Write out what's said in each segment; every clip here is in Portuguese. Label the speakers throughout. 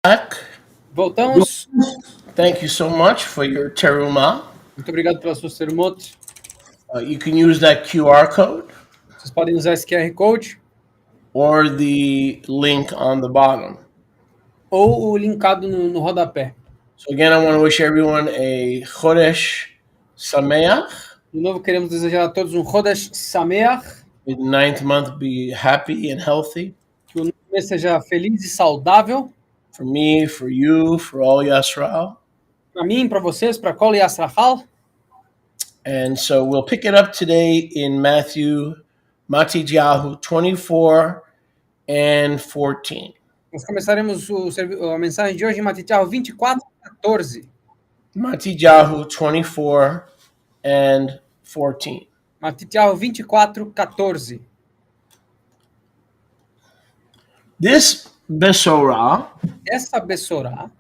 Speaker 1: Back.
Speaker 2: Voltamos.
Speaker 1: Thank you so much for your teruma.
Speaker 2: Muito obrigado pela sua sermote.
Speaker 1: You can use that QR code
Speaker 2: Vocês podem usar esse QR Code
Speaker 1: or the link on the bottom.
Speaker 2: ou o linkado no rodapé.
Speaker 1: So again, I want to wish everyone a Chodesh Sameach.
Speaker 2: De novo, queremos desejar a todos Chodesh Sameach.
Speaker 1: May the 9th month be happy and healthy.
Speaker 2: Que o mês seja feliz e saudável.
Speaker 1: For me, for you, for all Yisrael.
Speaker 2: Para mim, para vocês, para Kol Yisrael.
Speaker 1: And so we'll pick it up today in Matthew 24 and 14.
Speaker 2: Nós começaremos a mensagem de hoje em Matityahu 24:14.
Speaker 1: Matityahu 24 and 14.
Speaker 2: Matityahu 24:14.
Speaker 1: This Besorah,
Speaker 2: essa Besorah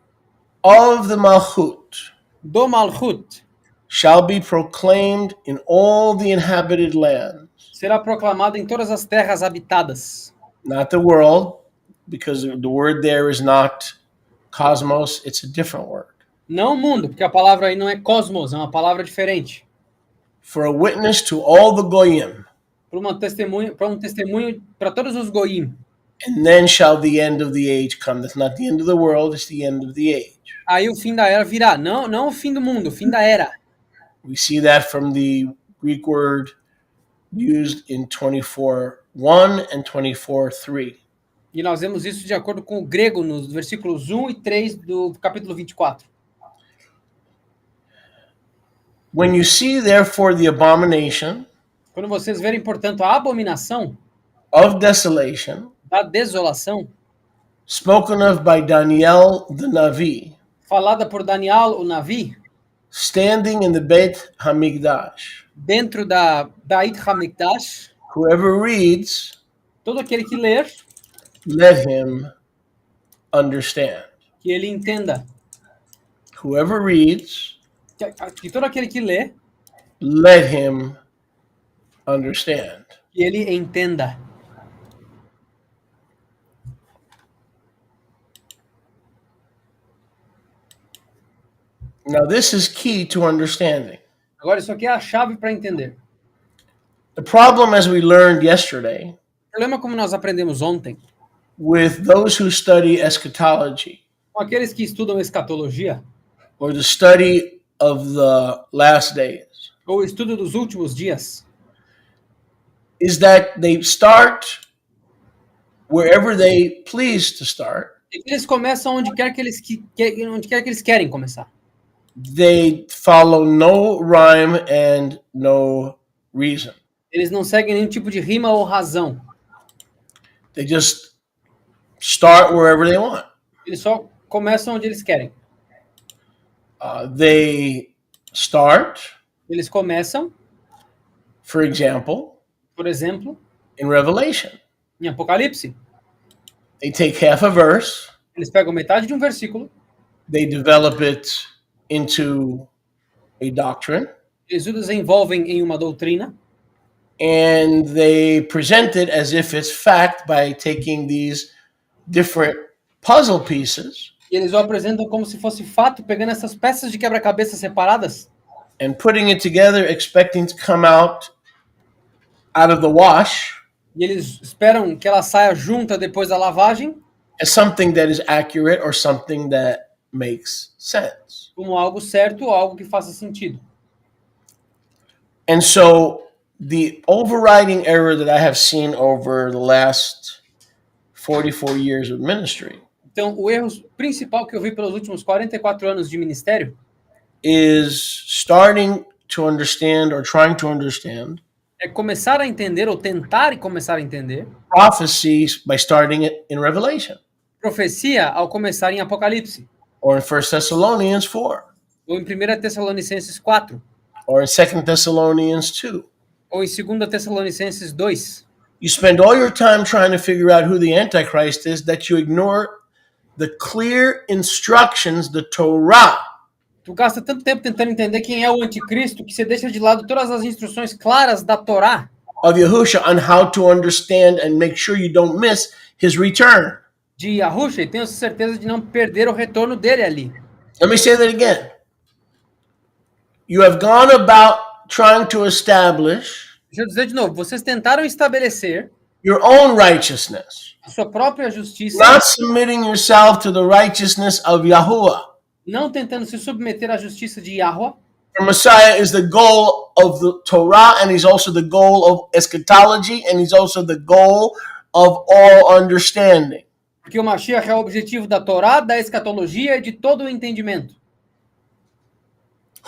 Speaker 1: of the Malchut,
Speaker 2: do Malchut,
Speaker 1: shall be proclaimed in all the inhabited lands.
Speaker 2: Será proclamada em todas as terras habitadas.
Speaker 1: Not the world, because the word there is not cosmos, it's a different word.
Speaker 2: Não o mundo, porque a palavra aí não é cosmos, é uma palavra diferente.
Speaker 1: For a witness to all the goyim.
Speaker 2: Para um testemunho para todos os goyim.
Speaker 1: And then shall the end of the age come. That's not the end of the world, it's the end of the age.
Speaker 2: Aí o fim da era virá. Não o fim do mundo, o fim da era.
Speaker 1: We see that from the Greek word used in 24:1 and 24:3.
Speaker 2: E nós vemos isso de acordo com o grego nos versículos 1 e 3 do capítulo 24.
Speaker 1: When you see, therefore, the abomination,
Speaker 2: quando vocês verem, portanto, a abominação
Speaker 1: of desolation,
Speaker 2: da desolação,
Speaker 1: spoken of by Daniel the Navi,
Speaker 2: falada por Daniel o Navi,
Speaker 1: standing in the Beit Hamikdash,
Speaker 2: dentro da Beit Hamikdash,
Speaker 1: whoever reads,
Speaker 2: todo aquele que ler,
Speaker 1: let him understand.
Speaker 2: Que ele entenda.
Speaker 1: Whoever reads,
Speaker 2: que todo aquele que lê,
Speaker 1: let him understand.
Speaker 2: Que ele entenda.
Speaker 1: Now this is key to understanding.
Speaker 2: Agora isso aqui é a chave para entender.
Speaker 1: The problem, as we learned yesterday,
Speaker 2: o problema, como nós aprendemos ontem,
Speaker 1: with those who study eschatology,
Speaker 2: com aqueles que estudam escatologia,
Speaker 1: or the study of the last days,
Speaker 2: ou o estudo dos últimos dias,
Speaker 1: is that they start wherever they please to start.
Speaker 2: Eles começam onde quer que eles querem começar.
Speaker 1: They follow no rhyme and no reason.
Speaker 2: Eles não seguem nenhum tipo de rima ou razão.
Speaker 1: They just start wherever they want.
Speaker 2: Eles só começam onde eles querem.
Speaker 1: They start.
Speaker 2: Eles começam.
Speaker 1: For example.
Speaker 2: Por exemplo.
Speaker 1: In Revelation.
Speaker 2: Em Apocalipse.
Speaker 1: They take half a verse.
Speaker 2: Eles pegam metade de um versículo.
Speaker 1: They develop it into a doctrine.
Speaker 2: Eles o desenvolvem em uma doutrina.
Speaker 1: And they present it as if it's fact by taking these different puzzle pieces.
Speaker 2: E eles o apresentam como se fosse fato, pegando essas peças de quebra-cabeça separadas.
Speaker 1: And putting it together, expecting to come out of the wash.
Speaker 2: E eles esperam que ela saia junta depois da lavagem.
Speaker 1: As something that is accurate or something that makes sense.
Speaker 2: Como algo certo ou algo que faça sentido.
Speaker 1: And so the overriding error that I have seen over the last 44 years of ministry.
Speaker 2: Então, o erro principal que eu vi pelos últimos 44 anos de ministério
Speaker 1: is starting to understand or trying to understand.
Speaker 2: É começar a entender ou tentar começar a entender.
Speaker 1: Prophecies by starting it in Revelation.
Speaker 2: Profecia ao começar em Apocalipse.
Speaker 1: Or in 1 Thessalonians 4.
Speaker 2: Ou em 1 Tessalonicenses 4.
Speaker 1: Or in 2 Thessalonians 2.
Speaker 2: Ou em 2 Tessalonicenses 2.
Speaker 1: You spend all your time trying to figure out who the Antichrist is that you ignore the clear instructions, the Torah.
Speaker 2: Tu gasta tanto tempo tentando entender quem é o anticristo que você deixa de lado todas as instruções claras da Torá.
Speaker 1: Of Yahushua on how to understand and make sure you don't miss his return.
Speaker 2: de Yahusha e tenho certeza de não perder o retorno dele ali.
Speaker 1: Let me say that again. You have gone about trying to establish
Speaker 2: Deixa eu dizer de novo, vocês tentaram estabelecer
Speaker 1: your own righteousness,
Speaker 2: a sua própria justiça,
Speaker 1: not submitting yourself to the righteousness of Yahuwah.
Speaker 2: não tentando se submeter à justiça de Yahweh.
Speaker 1: The Messiah is the goal of the Torah, and he's also the goal of eschatology, and he's also the goal of all understanding.
Speaker 2: Porque o Mashiach é o objetivo da Torá, da escatologia e de todo o entendimento.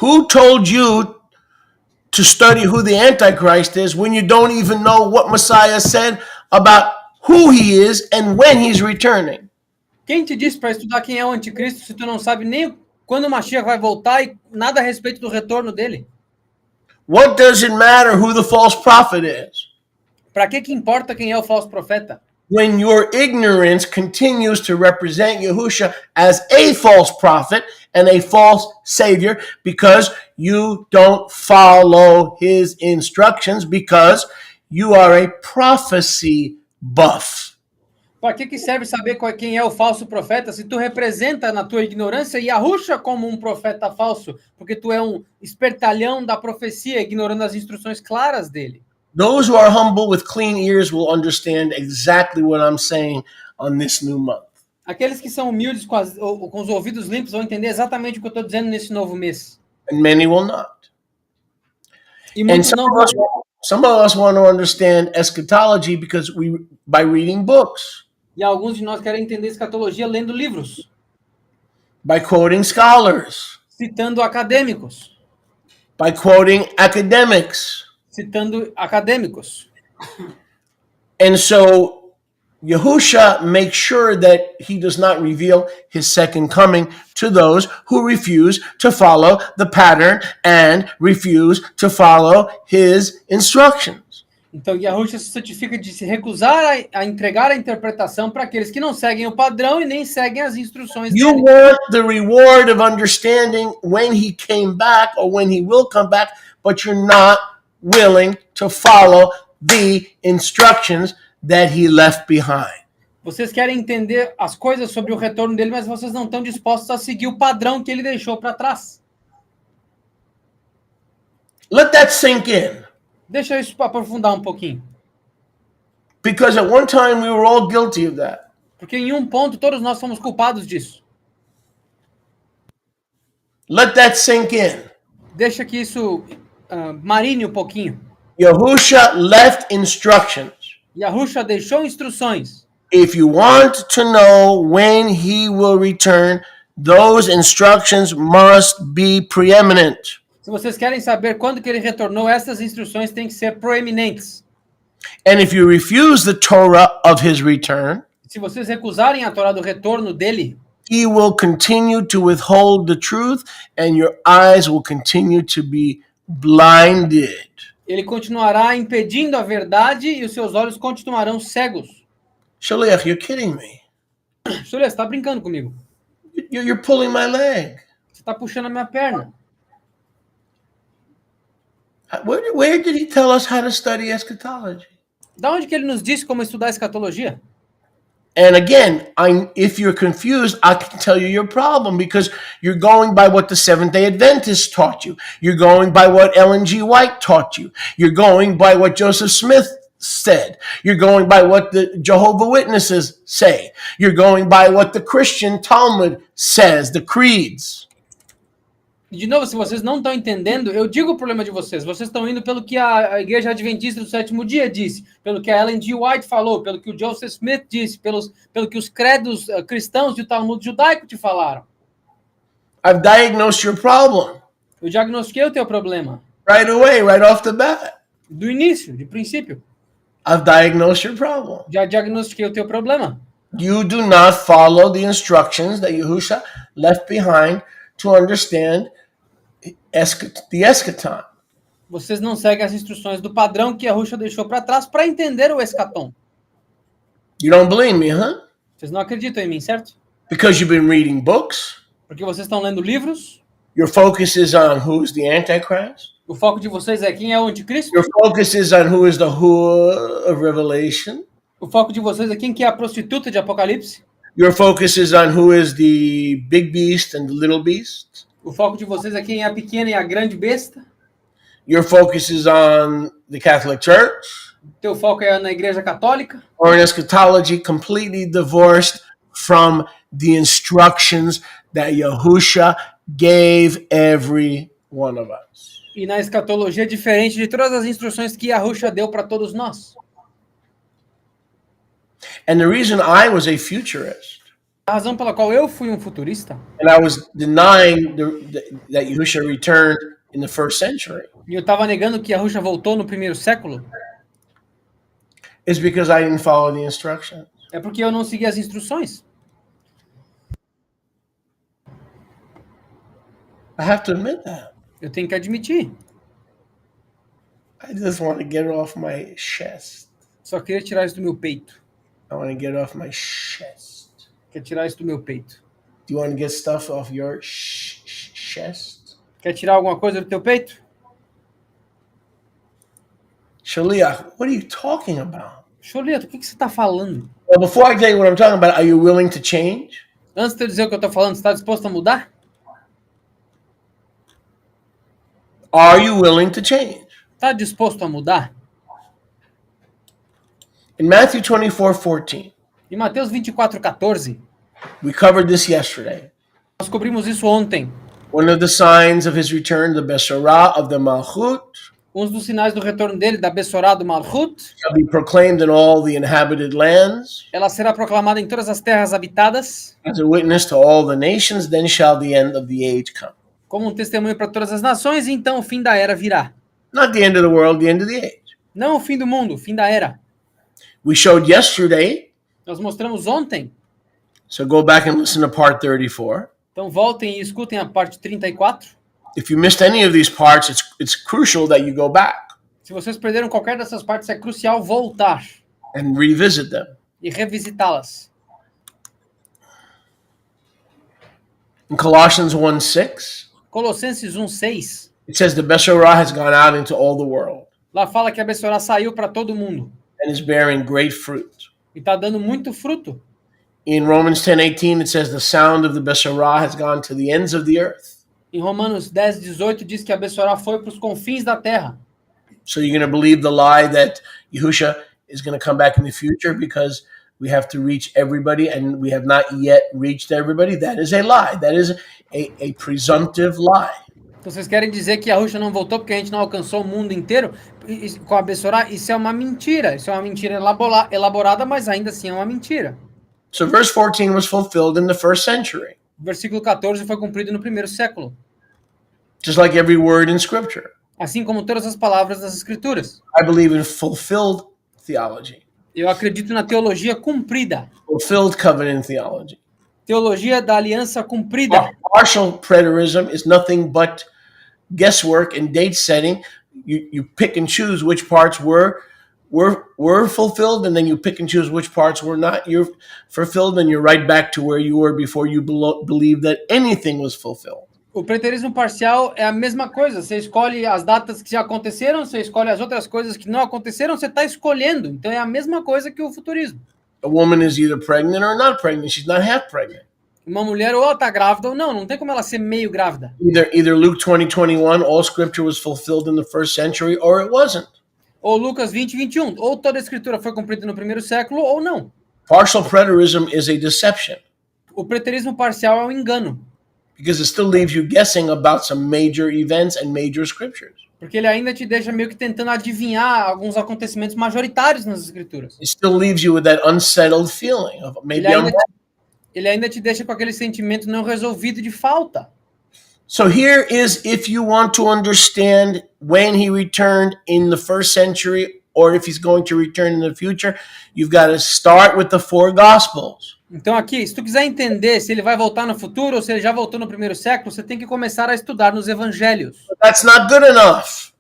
Speaker 1: Who told you to study who the Antichrist is when you don't even know what Messiah said about who he is and when he's returning?
Speaker 2: Quem te disse para estudar quem é o anticristo se tu não sabe nem quando o Mashiach vai voltar e nada a respeito do retorno dele?
Speaker 1: What does it matter who the false prophet is
Speaker 2: Para que importa quem é o falso profeta?
Speaker 1: when your ignorance continues to represent Yahusha as a false prophet and a false savior because you don't follow his instructions because you are a prophecy buff?
Speaker 2: Para que serve saber quem é o falso profeta se tu representa na tua ignorância Yahusha como um profeta falso? Porque tu é um espertalhão da profecia, ignorando as instruções claras dele.
Speaker 1: Those who are humble with clean ears will understand exactly what I'm saying on this new month.
Speaker 2: Aqueles que são humildes com os ouvidos limpos vão entender exatamente o que eu estou dizendo nesse novo mês.
Speaker 1: And many will not.
Speaker 2: E
Speaker 1: And
Speaker 2: muitos não vão.
Speaker 1: some of us want to understand eschatology because by reading books,
Speaker 2: E alguns de nós querem entender escatologia lendo livros,
Speaker 1: by quoting scholars,
Speaker 2: citando acadêmicos,
Speaker 1: by quoting academics.
Speaker 2: citando acadêmicos.
Speaker 1: And so Yahusha makes sure that he does not reveal his second coming to those who refuse to follow the pattern and refuse to follow his instructions.
Speaker 2: Então, Yahusha se certifica de se recusar a entregar a interpretação para aqueles que não seguem o padrão e nem seguem as instruções
Speaker 1: You
Speaker 2: dele.
Speaker 1: want the reward of understanding when he came back or when he will come back, but you're not willing to follow the instructions that he left behind.
Speaker 2: Vocês querem entender as coisas sobre o retorno dele, mas vocês não estão dispostos a seguir o padrão que ele deixou para trás.
Speaker 1: Let that sink in.
Speaker 2: Deixa isso aprofundar um pouquinho.
Speaker 1: Because at one time we were all guilty of that.
Speaker 2: Porque em um ponto todos nós somos culpados disso.
Speaker 1: Let that sink in.
Speaker 2: Deixa que isso marine um pouquinho.
Speaker 1: Yahusha left instructions.
Speaker 2: Yahusha deixou instruções.
Speaker 1: If you want to know when he will return, those instructions must be preeminent.
Speaker 2: Se vocês querem saber quando que ele retornou, essas instruções têm que ser proeminentes.
Speaker 1: And if you refuse the Torah of his return,
Speaker 2: Se vocês recusarem a Torá do retorno dele,
Speaker 1: he will continue to withhold the truth and your eyes will continue to be blinded.
Speaker 2: ele continuará impedindo a verdade e os seus olhos continuarão cegos.
Speaker 1: Shaliach, you're kidding me.
Speaker 2: Você está brincando comigo.
Speaker 1: You're pulling my leg.
Speaker 2: Você está puxando a minha perna.
Speaker 1: Where did he tell us how to study eschatology?
Speaker 2: Da onde que ele nos disse como estudar escatologia?
Speaker 1: And again, if you're confused, I can tell you your problem because you're going by what the Seventh-day Adventists taught you. You're going by what Ellen G. White taught you. You're going by what Joseph Smith said. You're going by what the Jehovah's Witnesses say. You're going by what the Christian Talmud says, the creeds.
Speaker 2: De novo, se vocês não estão entendendo, eu digo o problema de vocês. Vocês estão indo pelo que a Igreja Adventista do Sétimo Dia disse, pelo que a Ellen G. White falou, pelo que o Joseph Smith disse, pelo que os credos cristãos e o Talmud judaico te falaram.
Speaker 1: I've diagnosed your problem.
Speaker 2: Eu diagnostiquei o teu problema.
Speaker 1: Right away, right off the bat.
Speaker 2: Do início, de princípio.
Speaker 1: I've diagnosed your problem.
Speaker 2: Já diagnostiquei o teu problema.
Speaker 1: You do not follow the instructions that Yahusha left behind to understand the eschaton.
Speaker 2: Vocês não seguem as instruções do padrão que Yahusha deixou para trás para entender o escatom.
Speaker 1: You don't believe me, huh?
Speaker 2: Vocês não acreditam em mim, certo?
Speaker 1: Because you've been reading books.
Speaker 2: Porque vocês estão lendo livros.
Speaker 1: Your focus is on who's the Antichrist.
Speaker 2: O foco de vocês é quem é o anticristo.
Speaker 1: Your focus is on who is the who of Revelation.
Speaker 2: O foco de vocês é quem que é a prostituta de Apocalipse.
Speaker 1: Your focus is on who is the big beast and the little beast.
Speaker 2: O foco de vocês é quem é a pequena e a grande besta.
Speaker 1: Your focus is on the Catholic Church.
Speaker 2: Teu foco é na Igreja Católica.
Speaker 1: Or an eschatology completely divorced from the instructions that Yahusha gave every one of us.
Speaker 2: E na escatologia diferente de todas as instruções que Yahusha deu para todos nós.
Speaker 1: And the reason I was a futurist,
Speaker 2: A razão pela qual eu fui um futurista,
Speaker 1: and I was denying that Yahusha returned in the first century,
Speaker 2: e eu estava negando que Yahusha voltou no primeiro século,
Speaker 1: is because I didn't follow the instructions.
Speaker 2: é porque eu não segui as instruções.
Speaker 1: I have to admit that.
Speaker 2: Eu tenho que admitir.
Speaker 1: I just want to get it off my chest.
Speaker 2: Só queria tirar isso do meu peito.
Speaker 1: I want to get it off my chest.
Speaker 2: Quer tirar isso do meu peito.
Speaker 1: Do you want to get stuff off your chest?
Speaker 2: Quer tirar alguma coisa do teu peito?
Speaker 1: Shaliach, what are you talking about?
Speaker 2: Cholito, o que você está falando?
Speaker 1: Well, before I tell you what I'm talking about, are you willing to change?
Speaker 2: Antes de eu dizer o que eu estou falando, você está disposto a mudar?
Speaker 1: Are you willing to change?
Speaker 2: Está disposto a mudar?
Speaker 1: In Matthew 24:14,
Speaker 2: Em Mateus 24:14,
Speaker 1: we covered this yesterday.
Speaker 2: nós cobrimos isso ontem.
Speaker 1: One of the signs of his return, the Besorah of the Malchut,
Speaker 2: Um dos sinais do retorno dele, da Bessorá do Malchut,
Speaker 1: shall be proclaimed in all the inhabited lands,
Speaker 2: ela será proclamada em todas as terras habitadas,
Speaker 1: as a witness to all the nations, then shall the end of the age come.
Speaker 2: como um testemunho para todas as nações, e então o fim da era virá.
Speaker 1: Not the end of the world, the end of the age.
Speaker 2: Não o fim do mundo, o fim da era.
Speaker 1: We showed yesterday,
Speaker 2: Nós mostramos ontem,
Speaker 1: so go back and listen to part 34.
Speaker 2: então voltem e escutem a parte 34.
Speaker 1: If you missed any of these parts, it's crucial that you go back
Speaker 2: Se vocês perderam qualquer dessas partes, é crucial voltar
Speaker 1: and revisit them.
Speaker 2: e revisitá-las.
Speaker 1: In Colossians 1:6,
Speaker 2: Colossenses 1:6,
Speaker 1: it says the Besorah has gone out into all the world
Speaker 2: lá fala que a Bessorá saiu para todo mundo
Speaker 1: and is bearing great fruit.
Speaker 2: e está dando muito fruto.
Speaker 1: In Romans 10:18, it says the sound of the Besorah has gone to the ends of the earth.
Speaker 2: Em Romanos 10:18 diz que a Bessorá foi para os confins da terra.
Speaker 1: So you're going to believe the lie that Yahusha is going to come back in the future because we have to reach everybody and we have not yet reached everybody? That is a lie. That is a presumptive lie.
Speaker 2: Então vocês querem dizer que Yahusha não voltou porque a gente não alcançou o mundo inteiro com a Bessorá? Isso é uma mentira. Isso é uma mentira elaborada, mas ainda assim é uma mentira.
Speaker 1: So verse 14 was fulfilled in the first century,
Speaker 2: O versículo 14 foi cumprido no primeiro século.
Speaker 1: just like every word in Scripture.
Speaker 2: Assim como todas as palavras das Escrituras.
Speaker 1: I believe in fulfilled theology,
Speaker 2: Eu acredito na teologia cumprida.
Speaker 1: fulfilled covenant theology.
Speaker 2: Teologia da aliança cumprida.
Speaker 1: Partial preterism is nothing but guesswork and date setting. You pick and choose which parts were fulfilled, and then you pick and choose which parts were not. You're fulfilled, and you're right back to where you were before you believed that anything was fulfilled.
Speaker 2: O preterismo parcial é a mesma coisa. Você escolhe as datas que já aconteceram, você escolhe as outras coisas que não aconteceram, você está escolhendo. Então é a mesma coisa que o futurismo.
Speaker 1: A woman is either pregnant or not pregnant. She's not half pregnant.
Speaker 2: Uma mulher ou ela está grávida ou não. Não tem como ela ser meio grávida.
Speaker 1: Either Luke 20:21, all scripture was fulfilled in the first century, or it wasn't.
Speaker 2: Ou Lucas 20:21. Ou toda a escritura foi cumprida no primeiro século ou não.
Speaker 1: Partial preterism is a deception
Speaker 2: O preterismo parcial é um engano.
Speaker 1: because it still leaves you guessing about some major events and major scriptures.
Speaker 2: Porque ele ainda te deixa meio que tentando adivinhar alguns acontecimentos majoritários nas escrituras.
Speaker 1: It still leaves you with that unsettled feeling of maybe I'm wrong.
Speaker 2: Ele ainda te deixa com aquele sentimento não resolvido de falta.
Speaker 1: So here is, if you want to understand when he returned in the first century or if he's going to return in the future, you've got to start with the four gospels.
Speaker 2: Então aqui, se tu quiser entender se ele vai voltar no futuro ou se ele já voltou no primeiro século, você tem que começar a estudar nos evangelhos.
Speaker 1: But that's not good enough.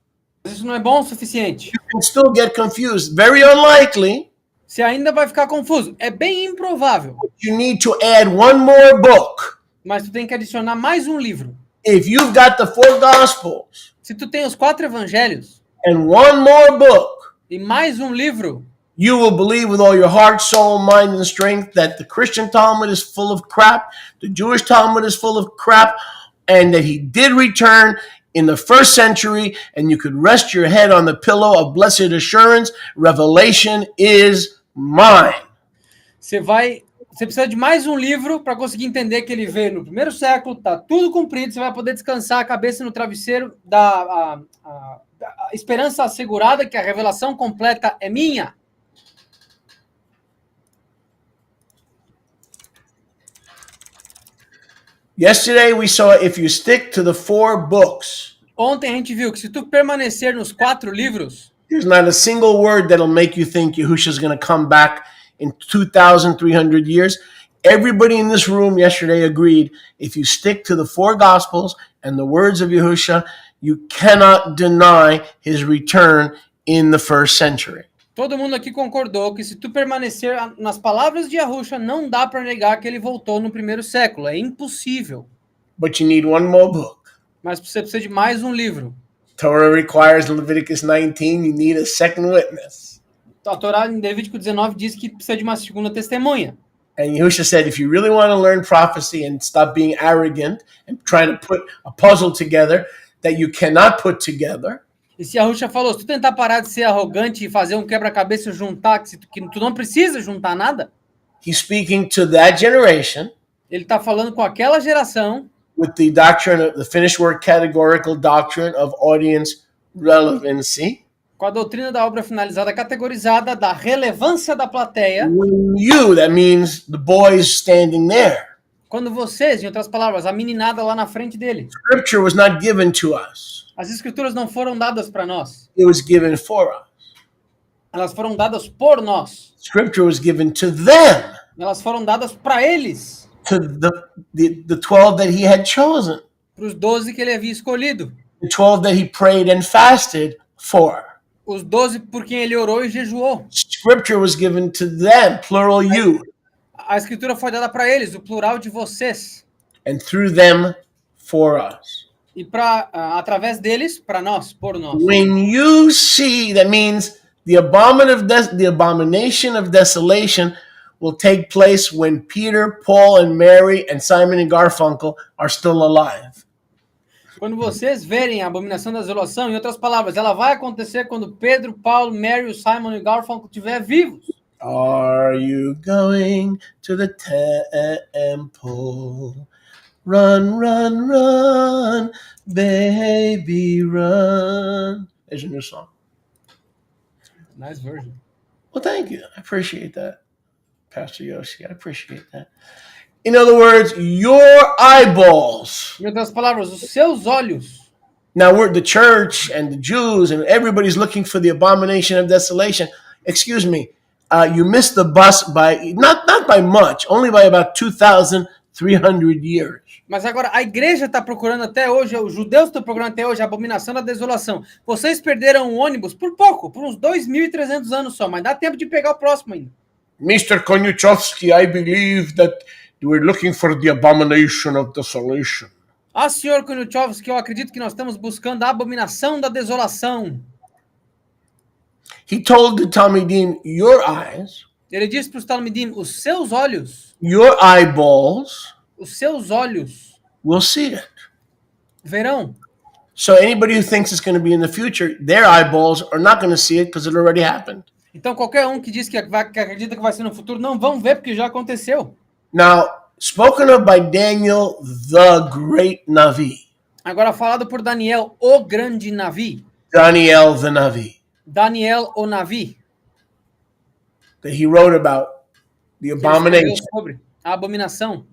Speaker 2: Mas isso não é bom o suficiente.
Speaker 1: You can still get confused. Very unlikely.
Speaker 2: Você ainda vai ficar confuso. É bem improvável.
Speaker 1: You need to add one more book.
Speaker 2: Mas tu tem que adicionar mais um livro.
Speaker 1: If you've got the four gospels
Speaker 2: Se tu tem os 4 evangelhos
Speaker 1: and one more book,
Speaker 2: e mais um livro,
Speaker 1: You will believe with all your heart, soul, mind, and strength that the Christian Talmud is full of crap, the Jewish Talmud is full of crap, and that he did return in the first century, and you could rest your head on the pillow of blessed assurance. Revelation is mine.
Speaker 2: Você precisa de mais um livro para conseguir entender que ele veio no primeiro século, tá tudo cumprido, você vai poder descansar a cabeça no travesseiro da esperança assegurada que a revelação completa é minha.
Speaker 1: Yesterday we saw if you stick to the 4 books,
Speaker 2: Ontem a gente viu que se tu permanecer nos 4 livros,
Speaker 1: there's not a single word that'll make you think Yahushua's going to come back in 2,300 years. Everybody in this room yesterday agreed if you stick to the 4 Gospels and the words of Yahushua, you cannot deny his return in the first century.
Speaker 2: todo mundo aqui concordou que se tu permanecer nas palavras de Yahushua, não dá para negar que ele voltou no primeiro século. É impossível.
Speaker 1: But you need one more book.
Speaker 2: Mas você precisa de mais um livro.
Speaker 1: Torah requires in Leviticus 19, you need a second witness.
Speaker 2: A Torá em Levítico 19 diz que precisa de uma segunda testemunha.
Speaker 1: And Yahushua said, if you really want to learn prophecy and stop being arrogant and trying to put a puzzle together that you cannot put together,
Speaker 2: E se Yahushua falou, se tu tentar parar de ser arrogante e fazer um quebra-cabeça e juntar, que tu não precisa juntar nada,
Speaker 1: he's speaking to that generation
Speaker 2: ele está falando com aquela geração
Speaker 1: with the doctrine of the finished work categorical doctrine of audience relevancy.
Speaker 2: com a doutrina da obra finalizada categorizada da relevância da plateia.
Speaker 1: When you, that means the boys standing there.
Speaker 2: Quando vocês, em outras palavras, a meninada lá na frente dele.
Speaker 1: Scripture was not given to us.
Speaker 2: As escrituras não foram dadas para nós.
Speaker 1: It was given for us.
Speaker 2: Elas foram dadas por nós.
Speaker 1: Scripture was given to them,
Speaker 2: Elas foram dadas para eles.
Speaker 1: to the 12 that he had chosen,
Speaker 2: Para os 12 que ele havia escolhido.
Speaker 1: the 12 that he prayed and fasted for.
Speaker 2: Os 12 por quem ele orou e jejuou.
Speaker 1: Scripture was given to them, plural you,
Speaker 2: A escritura foi dada para eles, o plural de vocês.
Speaker 1: and through them for us.
Speaker 2: E através deles, para nós, por nós.
Speaker 1: When you see, that means the abomination of desolation will take place when Peter, Paul, and Mary, and Simon and Garfunkel are still alive.
Speaker 2: Quando vocês verem a abominação da desolação, em outras palavras, ela vai acontecer quando Pedro, Paulo, Mary, Simon e Garfunkel estiverem vivos.
Speaker 1: Are you going to the temple? Run, run, run, baby, run. There's your new song.
Speaker 2: Nice version.
Speaker 1: Well, thank you. I appreciate that, Pastor Yoshi. I appreciate that. In other words, your eyeballs.
Speaker 2: Em outras palavras, os seus olhos.
Speaker 1: Now, we're the church and the Jews, and everybody's looking for the abomination of desolation. Excuse me. You missed the bus by, not by much, only by about 2,300 years.
Speaker 2: Mas agora, a igreja está procurando até hoje, os judeus estão procurando até hoje a abominação da desolação. Vocês perderam o ônibus por pouco, por uns 2.300 anos só, mas dá tempo de pegar o próximo ainda.
Speaker 1: Mr. Koniuchowski, I believe that we're looking for the abomination of desolation.
Speaker 2: Ah, senhor Koniuchowski, eu acredito que nós estamos buscando a abominação da desolação.
Speaker 1: He told the Talmidim, your eyes,
Speaker 2: Ele disse para os Talmidim, os seus olhos
Speaker 1: will see it.
Speaker 2: verão.
Speaker 1: So anybody who thinks it's going to be in the future, their eyeballs are not going to see it because it already happened.
Speaker 2: Então qualquer um que diz que acredita que vai ser no futuro, não vão ver porque já aconteceu.
Speaker 1: Now, spoken of by Daniel, the great Navi.
Speaker 2: Agora falado por Daniel, o grande Navi.
Speaker 1: Daniel the Navi.
Speaker 2: Daniel, o Navi.
Speaker 1: That he wrote about the abomination.
Speaker 2: Sobre a abominação.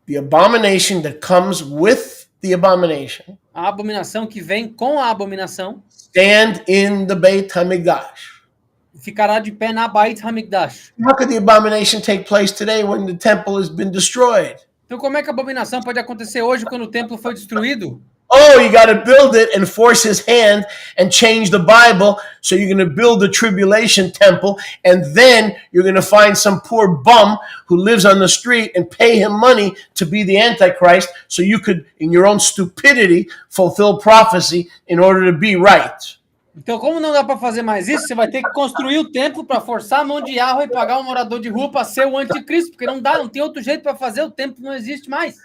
Speaker 1: The abomination that comes with the abomination.
Speaker 2: A abominação que vem com a abominação.
Speaker 1: Stand in the Beit HaMikdash.
Speaker 2: Ficará de pé na Beit HaMikdash.
Speaker 1: How could the abomination take place today when the temple has been destroyed?
Speaker 2: Então como é que a abominação pode acontecer hoje quando o templo foi destruído?
Speaker 1: Oh, you got to build it and force his hand and change the Bible. So you're going to build the tribulation temple, and then you're going to find some poor bum who lives on the street and pay him money to be the Antichrist so you could, in your own stupidity, fulfill prophecy in order to be right.
Speaker 2: Então, como não dá para fazer mais isso, você vai ter que construir o templo para forçar a mão de Yahweh e pagar um morador de rua para ser o anticristo, porque não dá, não tem outro jeito para fazer, o templo não existe mais.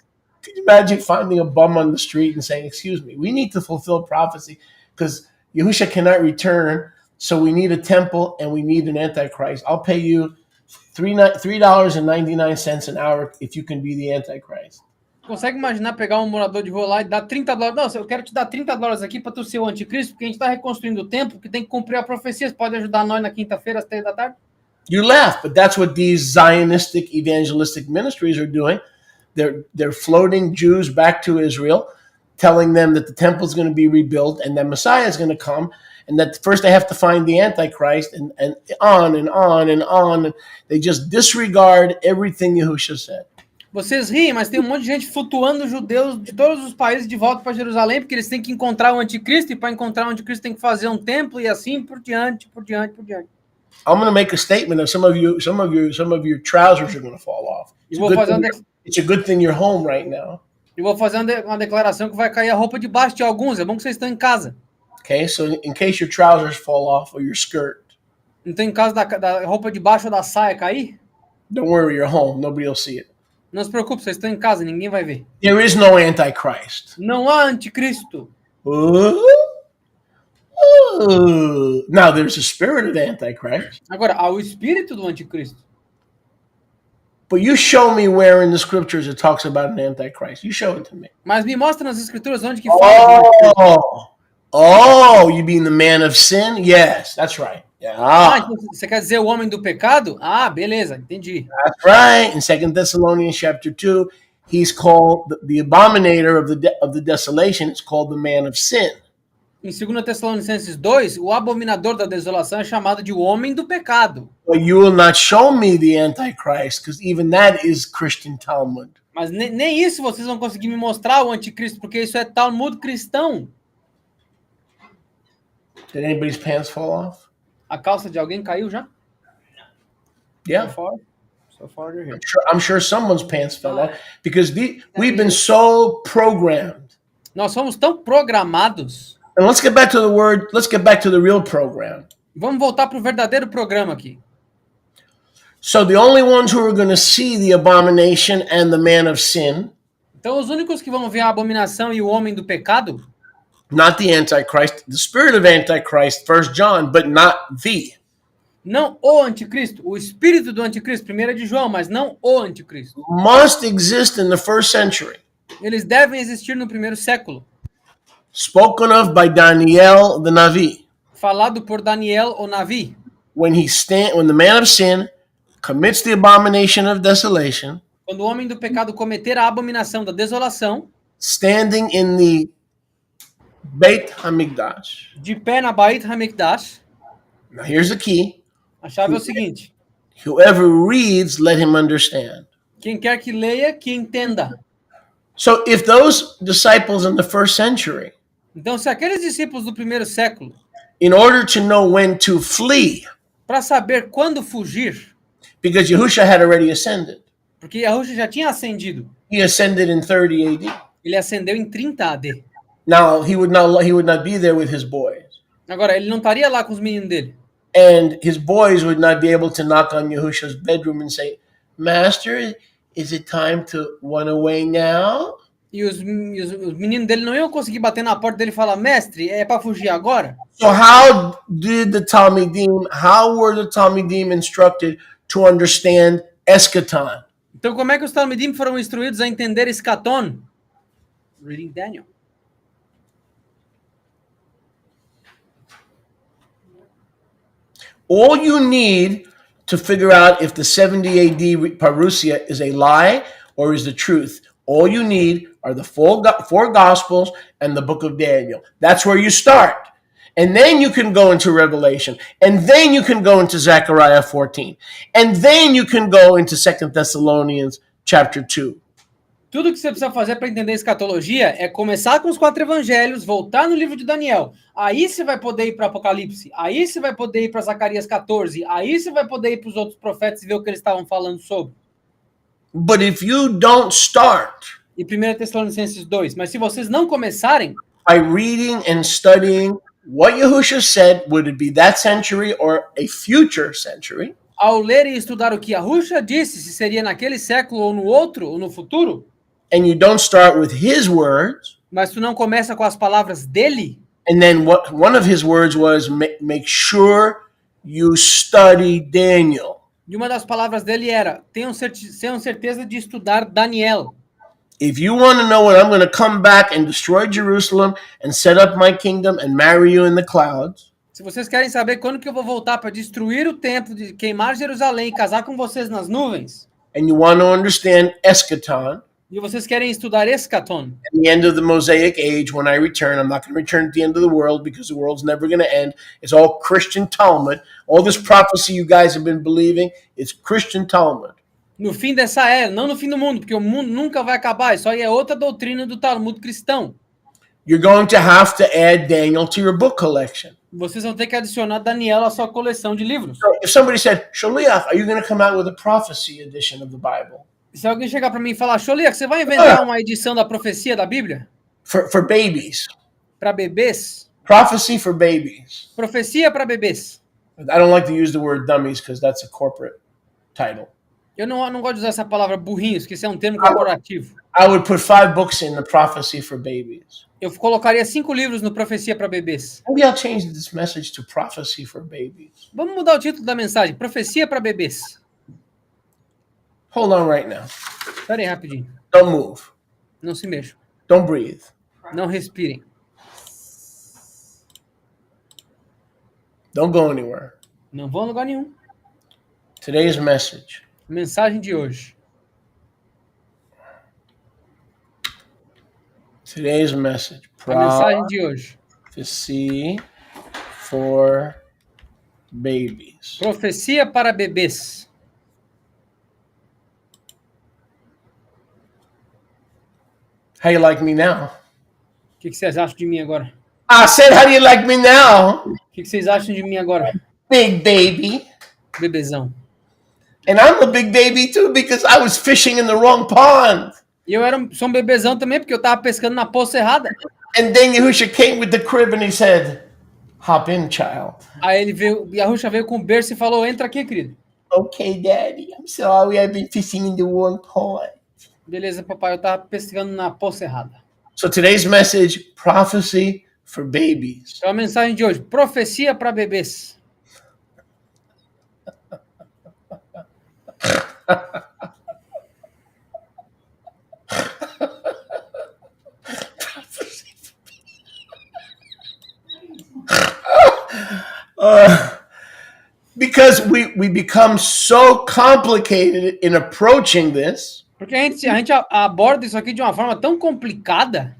Speaker 1: Could you imagine finding a bum on the street and saying, "Excuse me, we need to fulfill prophecy because Yahusha cannot return, so we need a temple and we need an antichrist. I'll pay you $3.99 an hour if you can be the antichrist."
Speaker 2: Consegue imaginar pegar um morador de rua lá e dar $30? Não, eu quero te dar $30 aqui para tu ser o anticristo, porque a gente está reconstruindo o templo, que tem que cumprir a profecia. Você pode ajudar nós na quinta-feira às 3 da tarde?
Speaker 1: You laugh, but that's what these Zionistic evangelistic ministries are doing. They're floating Jews back to Israel, telling them that the temple is going to be rebuilt and that Messiah is going to come, and that first they have to find the Antichrist, and on and on and on. And they just disregard everything Yahushua said.
Speaker 2: Vocês riem, mas tem um monte de gente flutuando judeus de todos os países de volta para Jerusalém, porque eles têm que encontrar o anticristo, e para encontrar o anticristo tem que fazer um templo, e assim por diante, por diante, por diante.
Speaker 1: I'm going to make a statement of some of your trousers are going to fall off. It's a good thing you're home right now.
Speaker 2: Eu vou fazer uma declaração que vai cair a roupa debaixo de alguns. É bom que vocês estão em casa.
Speaker 1: Okay, so in case your trousers fall off or your skirt.
Speaker 2: Então, em caso da roupa debaixo da saia cair,
Speaker 1: don't worry, you're home. Nobody will see it.
Speaker 2: Não se preocupe, vocês estão em casa, ninguém vai ver.
Speaker 1: There is no Antichrist.
Speaker 2: Não há anticristo.
Speaker 1: Now there's a spirit of Antichrist.
Speaker 2: Agora, há o espírito do anticristo.
Speaker 1: But you show me where in the scriptures it talks about an Antichrist. You show it to me.
Speaker 2: Mas me mostra nas escrituras onde que fala.
Speaker 1: You mean the man of sin? Yes, that's right. Yeah.
Speaker 2: Então você quer dizer o homem do pecado? Ah, beleza, entendi.
Speaker 1: That's right. In 2 Thessalonians chapter 2, he's called the abominator of the desolation. It's called the man of sin.
Speaker 2: Em 2 Tessalonicenses 2, o abominador da desolação é chamado de o homem do pecado.
Speaker 1: But you will not show me the Antichrist, because even that is Christian Talmud.
Speaker 2: Mas nem isso vocês vão conseguir me mostrar, o anticristo, porque isso é Talmud cristão.
Speaker 1: Did anybody's pants fall off?
Speaker 2: A calça de alguém caiu já?
Speaker 1: Yeah.
Speaker 2: So far you're here.
Speaker 1: I'm sure someone's pants fell off, because we've been so programmed.
Speaker 2: Nós somos tão programados.
Speaker 1: And let's get back to the word. Let's get back to the real program.
Speaker 2: Vamos voltar para o verdadeiro programa aqui.
Speaker 1: So the only ones who are going to see the abomination and the man of sin.
Speaker 2: Então os únicos que vão ver a abominação e o homem do pecado.
Speaker 1: Not the Antichrist, the spirit of Antichrist, 1 John, but not the.
Speaker 2: Não o anticristo, o espírito do anticristo, 1 de João, mas não o anticristo.
Speaker 1: Must exist in the first century. Eles
Speaker 2: devem existir no primeiro século.
Speaker 1: Spoken of by Daniel the Navi.
Speaker 2: Falado por Daniel o Navi.
Speaker 1: When the man of sin commits the abomination of desolation.
Speaker 2: Quando o homem do pecado cometer a abominação da desolação.
Speaker 1: Standing in the Beit HaMikdash.
Speaker 2: De pé na Beit HaMikdash.
Speaker 1: Now here's the key.
Speaker 2: A chave é o seguinte.
Speaker 1: Whoever reads, let him understand.
Speaker 2: Quem quer que leia, que entenda.
Speaker 1: So if those disciples in the first century,
Speaker 2: então se aqueles discípulos do primeiro século,
Speaker 1: in order to know when to flee,
Speaker 2: para saber quando fugir,
Speaker 1: because Yahushua had already ascended.
Speaker 2: Porque Yahushua já tinha ascendido.
Speaker 1: He ascended in 30 AD.
Speaker 2: Ele ascendeu em 30 AD.
Speaker 1: Now he would not be there with his boys.
Speaker 2: Agora ele não estaria lá com os meninos dele.
Speaker 1: And his boys would not be able to knock on Yahushua's bedroom and say, "Master, is it time to run away now?"
Speaker 2: E os meninos dele não iam conseguir bater na porta dele e falar, mestre, é para fugir agora?
Speaker 1: So how were the Talmidim instructed to understand eschaton?
Speaker 2: Então como é que os Talmidim foram instruídos a entender eschaton? Reading Daniel.
Speaker 1: All you need to figure out if the 70 AD parousia is a lie or is the truth. All you need are the four Gospels and the book of Daniel. That's where you start. And then you can go into Revelation. And then you can go into Zechariah 14. And then you can go into 2 Thessalonians chapter 2.
Speaker 2: Tudo que você precisa fazer para entender escatologia é começar com os 4 evangelhos, voltar no livro de Daniel. Aí você vai poder ir para Apocalipse. Aí você vai poder ir para Zacarias 14. Aí você vai poder ir para os outros profetas e ver o que eles estavam falando sobre.
Speaker 1: But if you don't start,
Speaker 2: e 1 Tessalonicenses 2, mas se vocês não começarem
Speaker 1: by reading and studying what Yahushua said, would it be that century or a future century?
Speaker 2: Ao ler e estudar o que Yahushua disse, se seria naquele século ou no outro, ou no futuro,
Speaker 1: And you don't start with his words.
Speaker 2: mas tu não começa com as palavras dele,
Speaker 1: And then what one of his words was, make sure you study Daniel.
Speaker 2: e uma das palavras dele era: tenham certeza de estudar Daniel.
Speaker 1: If you want to know when I'm going to come back and destroy Jerusalem and set up my kingdom and marry you in the clouds,
Speaker 2: Se vocês querem saber quando que eu vou voltar para destruir o templo, de queimar Jerusalém e casar com vocês nas nuvens,
Speaker 1: and you want to understand eschaton,
Speaker 2: e vocês querem estudar Eschaton,
Speaker 1: at the end of the Mosaic age, when I return, I'm not going to return at the end of the world because the world's never going to end. It's all Christian Talmud. All this prophecy you guys have been believing, it's Christian Talmud.
Speaker 2: no fim dessa era, não no fim do mundo, porque o mundo nunca vai acabar, isso aí é outra doutrina do Talmud cristão.
Speaker 1: You're going to have to add Daniel to your book collection.
Speaker 2: Vocês vão ter que adicionar Daniel à sua coleção de livros.
Speaker 1: So if somebody said, Shaliach, are you going to come out with a prophecy edition of the Bible?
Speaker 2: Se alguém chegar para mim e falar: Sholiach, você vai inventar uma edição da profecia da Bíblia?
Speaker 1: For babies.
Speaker 2: Para bebês?
Speaker 1: Prophecy for babies.
Speaker 2: Profecia para bebês.
Speaker 1: I don't like to use the word dummies because that's a corporate title.
Speaker 2: Eu não gosto de usar essa palavra burrinhos, que isso é um termo corporativo.
Speaker 1: I would put 5 books in the prophecy for babies.
Speaker 2: Eu colocaria 5 livros no Profecia para bebês.
Speaker 1: Maybe I'll change this message to prophecy for babies.
Speaker 2: Vamos mudar o título da mensagem. Profecia para bebês.
Speaker 1: Hold on right now.
Speaker 2: Espera aí rapidinho.
Speaker 1: Don't move.
Speaker 2: Não se mexam.
Speaker 1: Don't breathe.
Speaker 2: Não respirem.
Speaker 1: Don't go anywhere.
Speaker 2: Não vão a lugar nenhum.
Speaker 1: Today's message.
Speaker 2: Mensagem de hoje.
Speaker 1: Today's message.
Speaker 2: A mensagem de hoje.
Speaker 1: Prophecy for babies.
Speaker 2: Profecia para bebês.
Speaker 1: How you like me now?
Speaker 2: O que vocês acham de mim agora?
Speaker 1: I said, how do you like me now?
Speaker 2: O que vocês acham de mim agora?
Speaker 1: Big baby.
Speaker 2: Bebezão.
Speaker 1: And I'm a big baby too because I was fishing in the wrong pond.
Speaker 2: E eu sou um bebezão também, porque eu tava pescando na poça errada.
Speaker 1: And then Yahushua came with the crib and he said, hop in, child.
Speaker 2: Aí ele veio, Yahushua veio com o berço e falou: entra aqui, querido.
Speaker 1: Okay, daddy, I'm sorry I've been fishing in the wrong pond.
Speaker 2: Beleza, papai, eu tava pescando na poça errada.
Speaker 1: So today's message, prophecy for babies.
Speaker 2: Então a mensagem de hoje, profecia para bebês.
Speaker 1: Because we become so complicated in approaching this.
Speaker 2: Porque a gente aborda isso aqui de uma forma tão complicada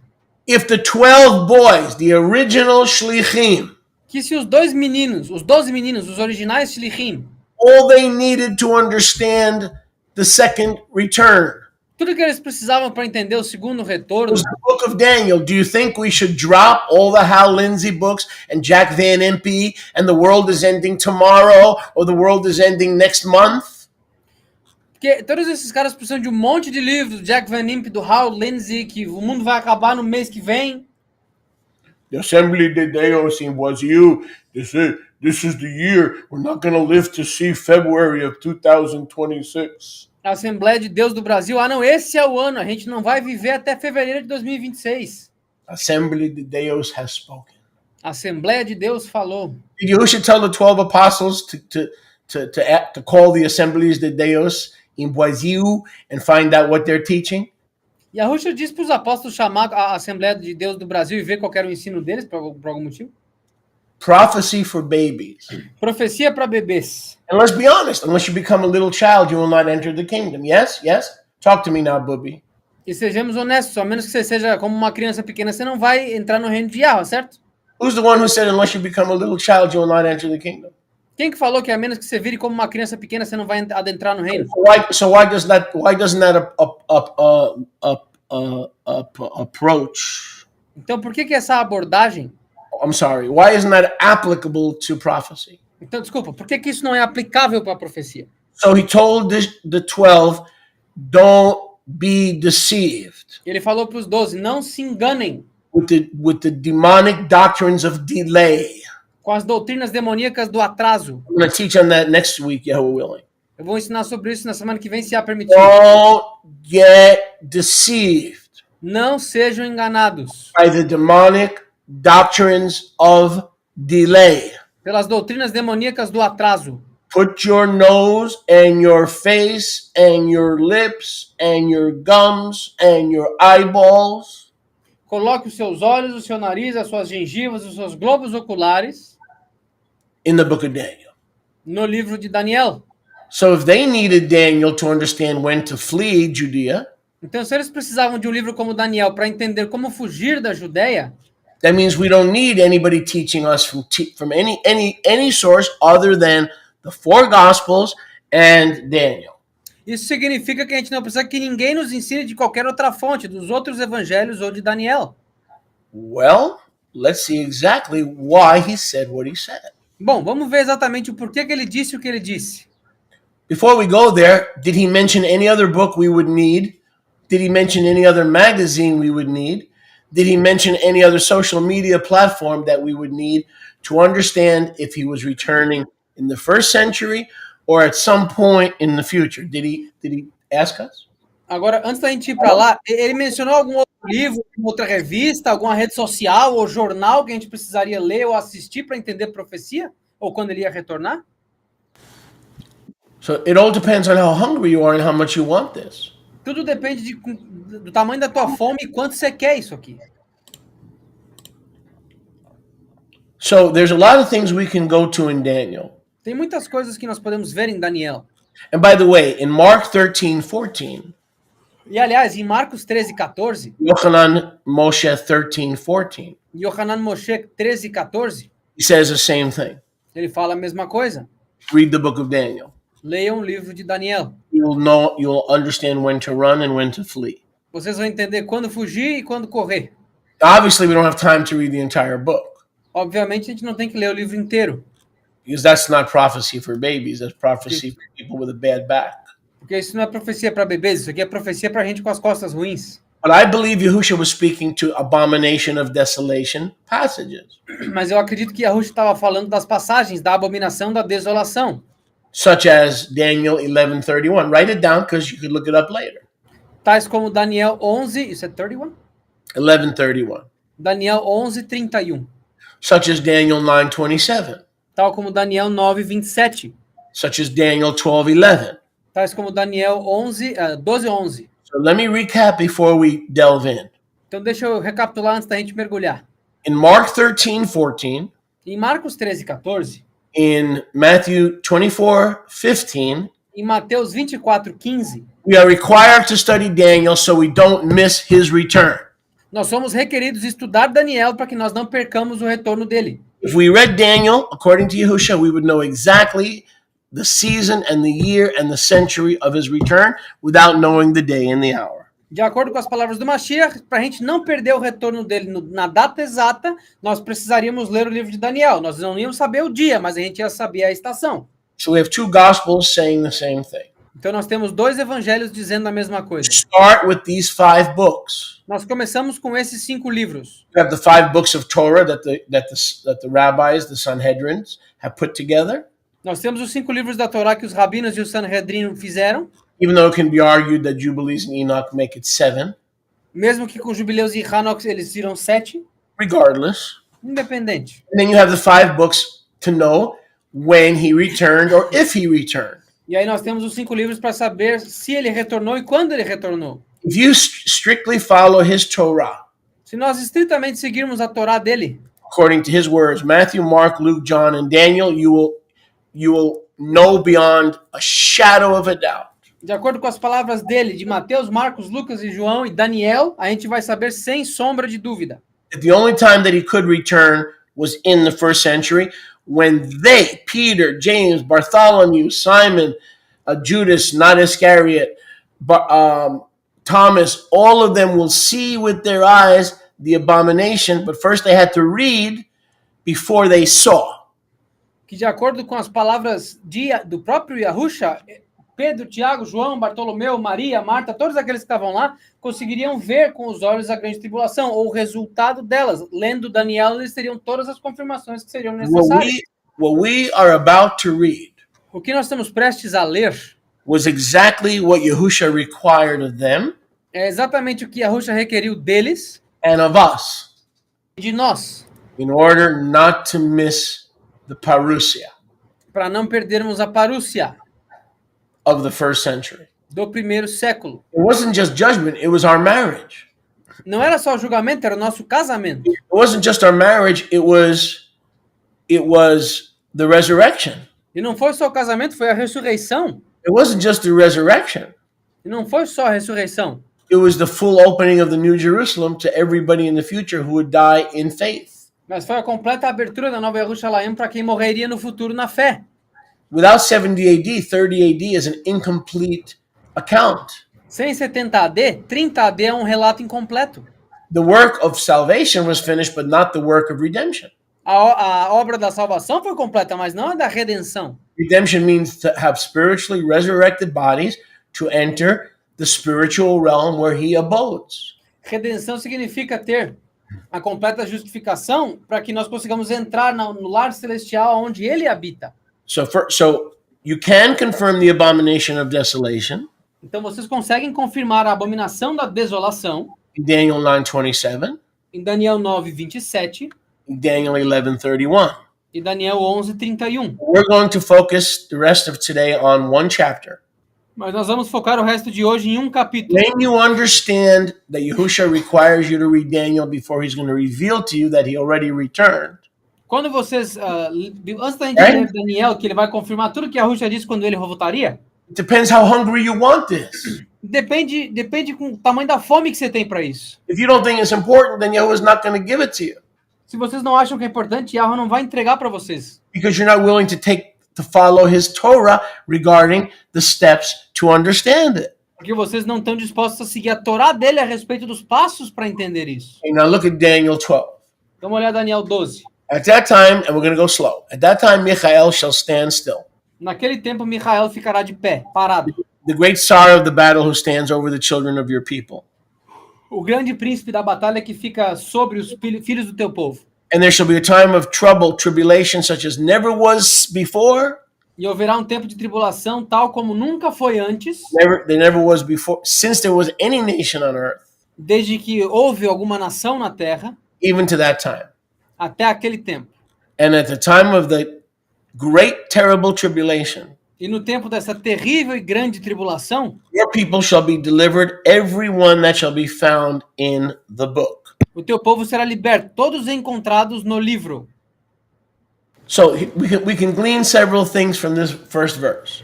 Speaker 1: If the 12 boys, the original shlichim,
Speaker 2: que se os 12 meninos, os originais shlichim,
Speaker 1: all they needed to understand the second return
Speaker 2: tudo que eles precisavam para entender o segundo retorno
Speaker 1: was the book of Daniel. Do you think we should drop all the Hal Lindsey books and Jack Van Impe and the world is ending tomorrow or the world is ending next month?
Speaker 2: Porque todos esses caras precisam de um monte de livros, do Jack Van Impe, do Hal Lindsey, que o mundo vai acabar no mês que vem.
Speaker 1: The Assembly de Deus in Wazoo, this is the year we're not going to live to see February of 2026.
Speaker 2: A Assembleia de Deus do Brasil, não, esse é o ano, a gente não vai viver até fevereiro de 2026.
Speaker 1: Assembly de Deus has spoken.
Speaker 2: A Assembleia de Deus falou.
Speaker 1: Did Yahushua tell the 12 apostles to call the Assemblies de Deus in Wazoo and find out what they're teaching?
Speaker 2: Yahushua disse para os apóstolos chamar a Assembleia de Deus do Brasil e ver qual era o ensino deles, por algum motivo.
Speaker 1: Prophecy for babies.
Speaker 2: Profecia para bebês.
Speaker 1: And let's be honest, unless you become a little child, you will not enter the kingdom. Yes? Yes? Talk to me now, Booby.
Speaker 2: E sejamos honestos, a menos que você seja como uma criança pequena, você não vai entrar no reino de Yahweh, certo?
Speaker 1: Who's the one who said, unless you become a little child, you will not enter the kingdom?
Speaker 2: Quem que falou que a menos que você vire como uma criança pequena, você não vai adentrar no reino?
Speaker 1: Why doesn't that approach?
Speaker 2: Então, por que essa abordagem?
Speaker 1: I'm sorry. Why isn't that applicable to prophecy?
Speaker 2: Então, desculpa, por que isso não é aplicável para a profecia?
Speaker 1: So he told the 12, don't be deceived.
Speaker 2: Ele falou para os 12, não se enganem.
Speaker 1: with the demonic doctrines of delay.
Speaker 2: com as doutrinas demoníacas do atraso.
Speaker 1: I'm going to teach on that next week, Yahweh willing.
Speaker 2: Eu vou ensinar sobre isso na semana que vem, se há permitido.
Speaker 1: Don't get deceived
Speaker 2: Não sejam enganados
Speaker 1: by the demonic doctrines of delay.
Speaker 2: pelas doutrinas demoníacas do atraso.
Speaker 1: Put your nose and your face and your lips and your gums and your eyeballs
Speaker 2: Coloque os seus olhos, o seu nariz, as suas gengivas, os seus globos oculares
Speaker 1: in the book of Daniel.
Speaker 2: no livro de Daniel.
Speaker 1: So if they needed Daniel to understand when to flee Judea,
Speaker 2: Então, se eles precisavam de um livro como Daniel para entender como fugir da Judéia,
Speaker 1: that means we don't need anybody teaching us from any source other than the four Gospels and Daniel.
Speaker 2: isso significa que a gente não precisa que ninguém nos ensine de qualquer outra fonte, dos outros evangelhos ou de Daniel.
Speaker 1: Well, let's see exactly why he said what he said.
Speaker 2: Bom, vamos ver exatamente o porquê que ele disse o que ele disse.
Speaker 1: Before we go there, did he mention any other book we would need? Did he mention any other magazine we would need? Did he mention any other social media platform that we would need to understand if he was returning in the first century or at some point in the future? Did he ask us?
Speaker 2: Agora, antes da gente ir para lá, ele mencionou algum outro livro, outra revista, alguma rede social ou jornal que a gente precisaria ler ou assistir para entender profecia? Ou quando ele ia retornar?
Speaker 1: So it all depends on how hungry you are and how much you want this.
Speaker 2: Tudo depende do tamanho da tua fome e quanto você quer isso aqui.
Speaker 1: So there's a lot of things we can go to in Daniel.
Speaker 2: Tem muitas coisas que nós podemos ver em Daniel.
Speaker 1: And by the way, in Mark 13:14,
Speaker 2: E, aliás, em Marcos 13:14,
Speaker 1: Yochanan Moshe 13:14,
Speaker 2: Yohanan Moshe 13:14,
Speaker 1: he says the same thing.
Speaker 2: ele fala a mesma coisa.
Speaker 1: Read the book of Daniel.
Speaker 2: Leiam o livro de Daniel.
Speaker 1: You'll understand when to run and when to flee.
Speaker 2: Vocês vão entender quando fugir e quando correr.
Speaker 1: Obviously, we don't have time to read the entire book
Speaker 2: Obviamente, a gente não tem que ler o livro inteiro,
Speaker 1: because that's not prophecy for babies. That's prophecy for people with a bad back.
Speaker 2: porque isso não é profecia para bebês, isso aqui é profecia para gente com as costas ruins.
Speaker 1: But I believe Yahushua was speaking to abomination of desolation passages,
Speaker 2: Mas eu acredito que Yahushua estava falando das passagens da abominação da desolação,
Speaker 1: such as Daniel 11:31. Write it down because you could look it up later.
Speaker 2: tais como Daniel 11, isso é 31?
Speaker 1: 11:31.
Speaker 2: Daniel 11:31,
Speaker 1: Such as Daniel 9:27.
Speaker 2: tal como Daniel 9:27,
Speaker 1: Such as Daniel 12:11.
Speaker 2: tais como Daniel 12:11.
Speaker 1: So let me recap before we delve in.
Speaker 2: Então deixa eu recapitular antes da gente mergulhar.
Speaker 1: In Mark 13:14,
Speaker 2: Em Marcos 13:14,
Speaker 1: in Matthew 24:15,
Speaker 2: em Mateus 24:15,
Speaker 1: we are required to study Daniel so we don't miss his return.
Speaker 2: nós somos requeridos estudar Daniel para que nós não percamos o retorno dele.
Speaker 1: If we read Daniel according to Yahushua, we would know exactly the season and the year and the century of his return without knowing the day and the hour.
Speaker 2: De acordo com as palavras do Mashiach, para a gente não perder o retorno dele na data exata, nós precisaríamos ler o livro de Daniel. Nós não íamos saber o dia, mas a gente ia saber a estação.
Speaker 1: So we have two gospels saying the same thing.
Speaker 2: Então nós temos dois evangelhos dizendo a mesma coisa.
Speaker 1: Start with these 5 books.
Speaker 2: Nós começamos com esses 5 livros.
Speaker 1: You have the 5 books of Torah that the rabbis, the Sanhedrins, have put together.
Speaker 2: Nós temos os 5 livros da Torá que os rabinos e o Sanhedrin fizeram,
Speaker 1: Even though it can be argued that Jubilees and Enoch make it 7,
Speaker 2: mesmo que com Jubileus e Hanok eles viram 7,
Speaker 1: regardless.
Speaker 2: independente.
Speaker 1: And then you have the 5 books to know when he returned or if he returned.
Speaker 2: E aí nós temos os 5 livros para saber se ele retornou e quando ele retornou.
Speaker 1: If you strictly follow his Torah,
Speaker 2: Se nós estritamente seguirmos a Torá dele,
Speaker 1: according to his words, Matthew, Mark, Luke, John, and Daniel, you will know beyond a shadow of a doubt
Speaker 2: de acordo com as palavras dele, de Mateus, Marcos, Lucas e João e Daniel, a gente vai saber sem sombra de dúvida
Speaker 1: that the only time that he could return was in the first century when they, Peter, James, Bartholomew, Simon, Judas, not Iscariot, but Thomas, all of them will see with their eyes the abomination, but first they had to read before they saw.
Speaker 2: que de acordo com as palavras do próprio Yahushua, Pedro, Tiago, João, Bartolomeu, Maria, Marta, todos aqueles que estavam lá, conseguiriam ver com os olhos a grande tribulação, ou o resultado delas. Lendo Daniel, eles teriam todas as confirmações que seriam necessárias.
Speaker 1: What we are about to read
Speaker 2: O que nós estamos prestes a ler
Speaker 1: was exactly what Yahusha required of them
Speaker 2: é exatamente o que Yahusha requeriu deles
Speaker 1: and of us
Speaker 2: e de nós,
Speaker 1: in order not to miss the parousia
Speaker 2: para não perdermos a parúcia
Speaker 1: of the first century.
Speaker 2: do primeiro século.
Speaker 1: It wasn't just judgment, it was our marriage.
Speaker 2: Não era só o julgamento, era o nosso casamento.
Speaker 1: It wasn't just our marriage, it was the resurrection.
Speaker 2: E não foi só o casamento, foi a ressurreição.
Speaker 1: It wasn't just the resurrection.
Speaker 2: E não foi só a ressurreição.
Speaker 1: It was the full opening of the New Jerusalem to everybody in the future who would die in faith.
Speaker 2: Mas foi a completa abertura da Nova Jerusalém para quem morreria no futuro na fé.
Speaker 1: Without 70 AD, 30 AD is an incomplete account.
Speaker 2: Sem 70 AD, 30 AD é um relato incompleto.
Speaker 1: The work of salvation was finished, but not the work of redemption.
Speaker 2: A obra da salvação foi completa, mas não a da redenção.
Speaker 1: Redemption means to have spiritually resurrected bodies to enter the spiritual realm where he abodes.
Speaker 2: Redenção significa ter a completa justificação para que nós consigamos entrar no lar celestial onde ele habita.
Speaker 1: So you can confirm the abomination of desolation
Speaker 2: Então vocês conseguem confirmar a abominação da desolação
Speaker 1: in Daniel 9:27,
Speaker 2: em Daniel 9:27
Speaker 1: in Daniel 11:31.
Speaker 2: e Daniel 11:31.
Speaker 1: We're going to focus the rest of today on one chapter.
Speaker 2: Mas nós vamos focar o resto de hoje em um capítulo.
Speaker 1: When you understand that Yahusha requires you to read Daniel before he's going to reveal to you that he already returned,
Speaker 2: Quando vocês, antes da gente ler Daniel, que ele vai confirmar tudo que a Yahusha disse quando ele voltaria,
Speaker 1: it depends how hungry you want this.
Speaker 2: depende com o tamanho da fome que você tem para isso.
Speaker 1: If you don't think it's important, then Yahweh's not going to give it to you
Speaker 2: Se vocês não acham que é importante, Yahweh não vai entregar para vocês.
Speaker 1: because you're not willing to follow his Torah regarding the steps to understand it.
Speaker 2: Porque vocês não estão dispostos a seguir a Torá dele a respeito dos passos para entender isso.
Speaker 1: Okay, now look at Daniel 12.
Speaker 2: Vamos olhar Daniel 12.
Speaker 1: At that time, and we're going to go slow. At that time, Michael shall stand still,
Speaker 2: Naquele tempo, Micael ficará de pé, parado.
Speaker 1: the great Tsar of the battle who stands over the children of your people.
Speaker 2: O grande príncipe da batalha que fica sobre os filhos do teu povo.
Speaker 1: And there shall be a time of trouble, tribulation, such as never was before.
Speaker 2: E haverá um tempo de tribulação tal como nunca foi antes,
Speaker 1: There never was before, since there was any nation on earth,
Speaker 2: desde que houve alguma nação na terra,
Speaker 1: even to that time.
Speaker 2: até aquele tempo.
Speaker 1: And at the time of the great, terrible tribulation,
Speaker 2: E no tempo dessa terrível e grande tribulação,
Speaker 1: your people shall be delivered, every one that shall be found in the book.
Speaker 2: o teu povo será liberto, todos encontrados no livro.
Speaker 1: So we can glean several things from this first verse.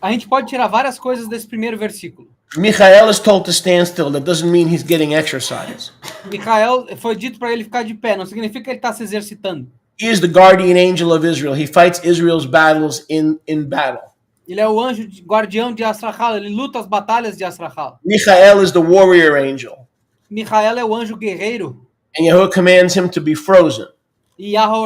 Speaker 2: A gente pode tirar várias coisas desse primeiro versículo.
Speaker 1: Michael is told to stand still. That doesn't mean he's getting exercise.
Speaker 2: Micael foi dito para ele ficar de pé, não significa que ele está se exercitando.
Speaker 1: He is the guardian angel of Israel. He fights Israel's battles in battle.
Speaker 2: Ele é o anjo guardião de Astrahal, ele luta as batalhas de Astrahal.
Speaker 1: Michael is the warrior angel.
Speaker 2: Micael é o anjo guerreiro
Speaker 1: And Yahweh commands him to be frozen.
Speaker 2: e Yahweh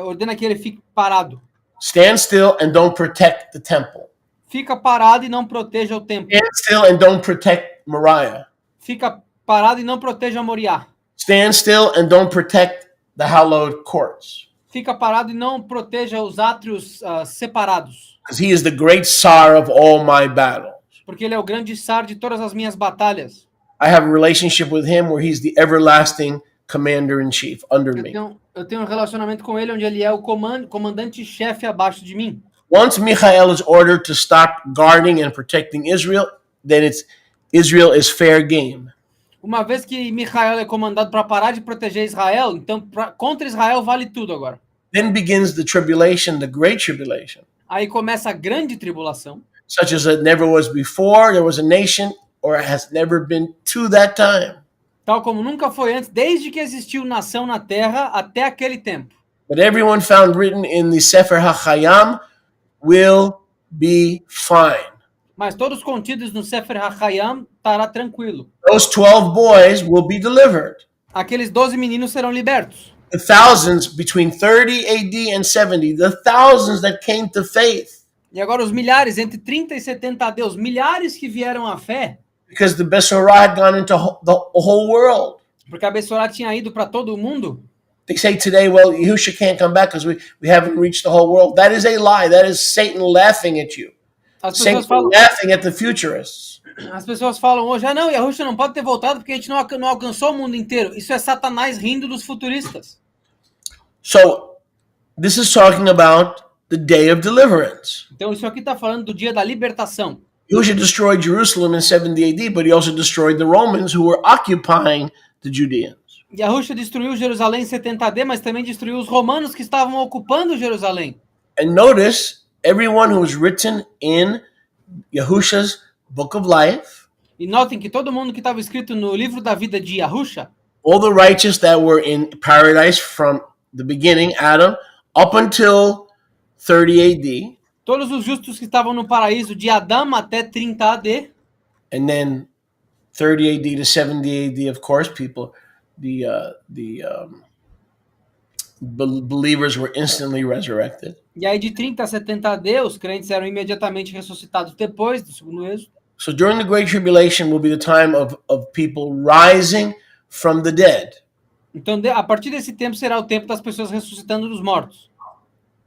Speaker 2: ordena que ele fique parado.
Speaker 1: Stand still and don't protect the temple.
Speaker 2: Fica parado e não proteja o templo.
Speaker 1: Stand still and don't protect Moriah.
Speaker 2: Fica parado e não proteja Moriá.
Speaker 1: Stand still and don't protect the hallowed courts.
Speaker 2: Fica parado e não proteja os átrios separados.
Speaker 1: Because he is the great Tsar of all my battles.
Speaker 2: Porque ele é o grande sar de todas as minhas batalhas.
Speaker 1: I have a relationship with him where he's the everlasting commander-in-chief under me.
Speaker 2: Eu tenho um relacionamento com ele onde ele é o comandante-chefe abaixo de mim.
Speaker 1: Once Michael is ordered to stop guarding and protecting Israel, then Israel is fair game.
Speaker 2: Uma vez que Micael é comandado para parar de proteger Israel, então contra Israel vale tudo agora.
Speaker 1: Then begins the tribulation, the great tribulation,
Speaker 2: Aí começa a grande tribulação,
Speaker 1: such as it never was before. There was a nation, or has never been to that time.
Speaker 2: tal como nunca foi antes, desde que existiu nação na terra até aquele tempo.
Speaker 1: But everyone found written in the Sefer HaChaim will be fine.
Speaker 2: Mas todos contidos no Sefer HaChaim estará tranquilo.
Speaker 1: Those 12 boys will be delivered.
Speaker 2: Aqueles 12 meninos serão libertos.
Speaker 1: The thousands between 30 AD and 70, the thousands that came to faith,
Speaker 2: E agora os milhares, entre 30 e 70 AD, os milhares que vieram à fé,
Speaker 1: because the Besorah had gone into the whole world.
Speaker 2: porque a Bessorá tinha ido para todo o mundo.
Speaker 1: They say today, well, Yahusha can't come back because we haven't reached the whole world. That is a lie. That is Satan laughing at you.
Speaker 2: As
Speaker 1: Satan
Speaker 2: pessoas falam,
Speaker 1: laughing at the futurists.
Speaker 2: hoje, não, Yahushua não pode ter voltado porque a gente não alcançou o mundo inteiro. Isso é Satanás rindo dos futuristas.
Speaker 1: So this is talking about the day of deliverance.
Speaker 2: Então isso aqui está falando do dia da libertação.
Speaker 1: Yahusha destroyed Jerusalem in 70 AD, but he also destroyed the Romans who were occupying the Judeans.
Speaker 2: Yahushua destruiu Jerusalém em 70 AD, mas também destruiu os romanos que estavam ocupando Jerusalém.
Speaker 1: And notice, everyone who was written in Yahusha's book of life,
Speaker 2: E notem que todo mundo que estava escrito no livro da vida de Yahushua,
Speaker 1: all the righteous that were in paradise from the beginning, Adam, up until 30 AD,
Speaker 2: todos os justos que estavam no paraíso de Adão até 30 AD,
Speaker 1: and then 30 AD to 70 AD, of course, believers were instantly resurrected.
Speaker 2: e aí de 30 a 70 AD, os crentes eram imediatamente ressuscitados depois do segundo êxodo.
Speaker 1: So during the Great Tribulation will be the time of people rising from the dead.
Speaker 2: Então, a partir desse tempo será o tempo das pessoas ressuscitando dos mortos.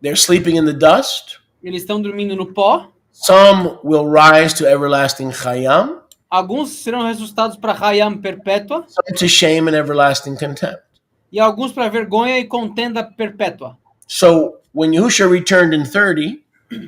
Speaker 1: They're sleeping in the dust.
Speaker 2: Eles estão dormindo no pó.
Speaker 1: Some will rise to everlasting chayam,
Speaker 2: Alguns serão ressuscitados para Hayam perpétua
Speaker 1: some to shame and everlasting contempt.
Speaker 2: e alguns para vergonha e contenda perpétua.
Speaker 1: So when Yahusha returned in 30,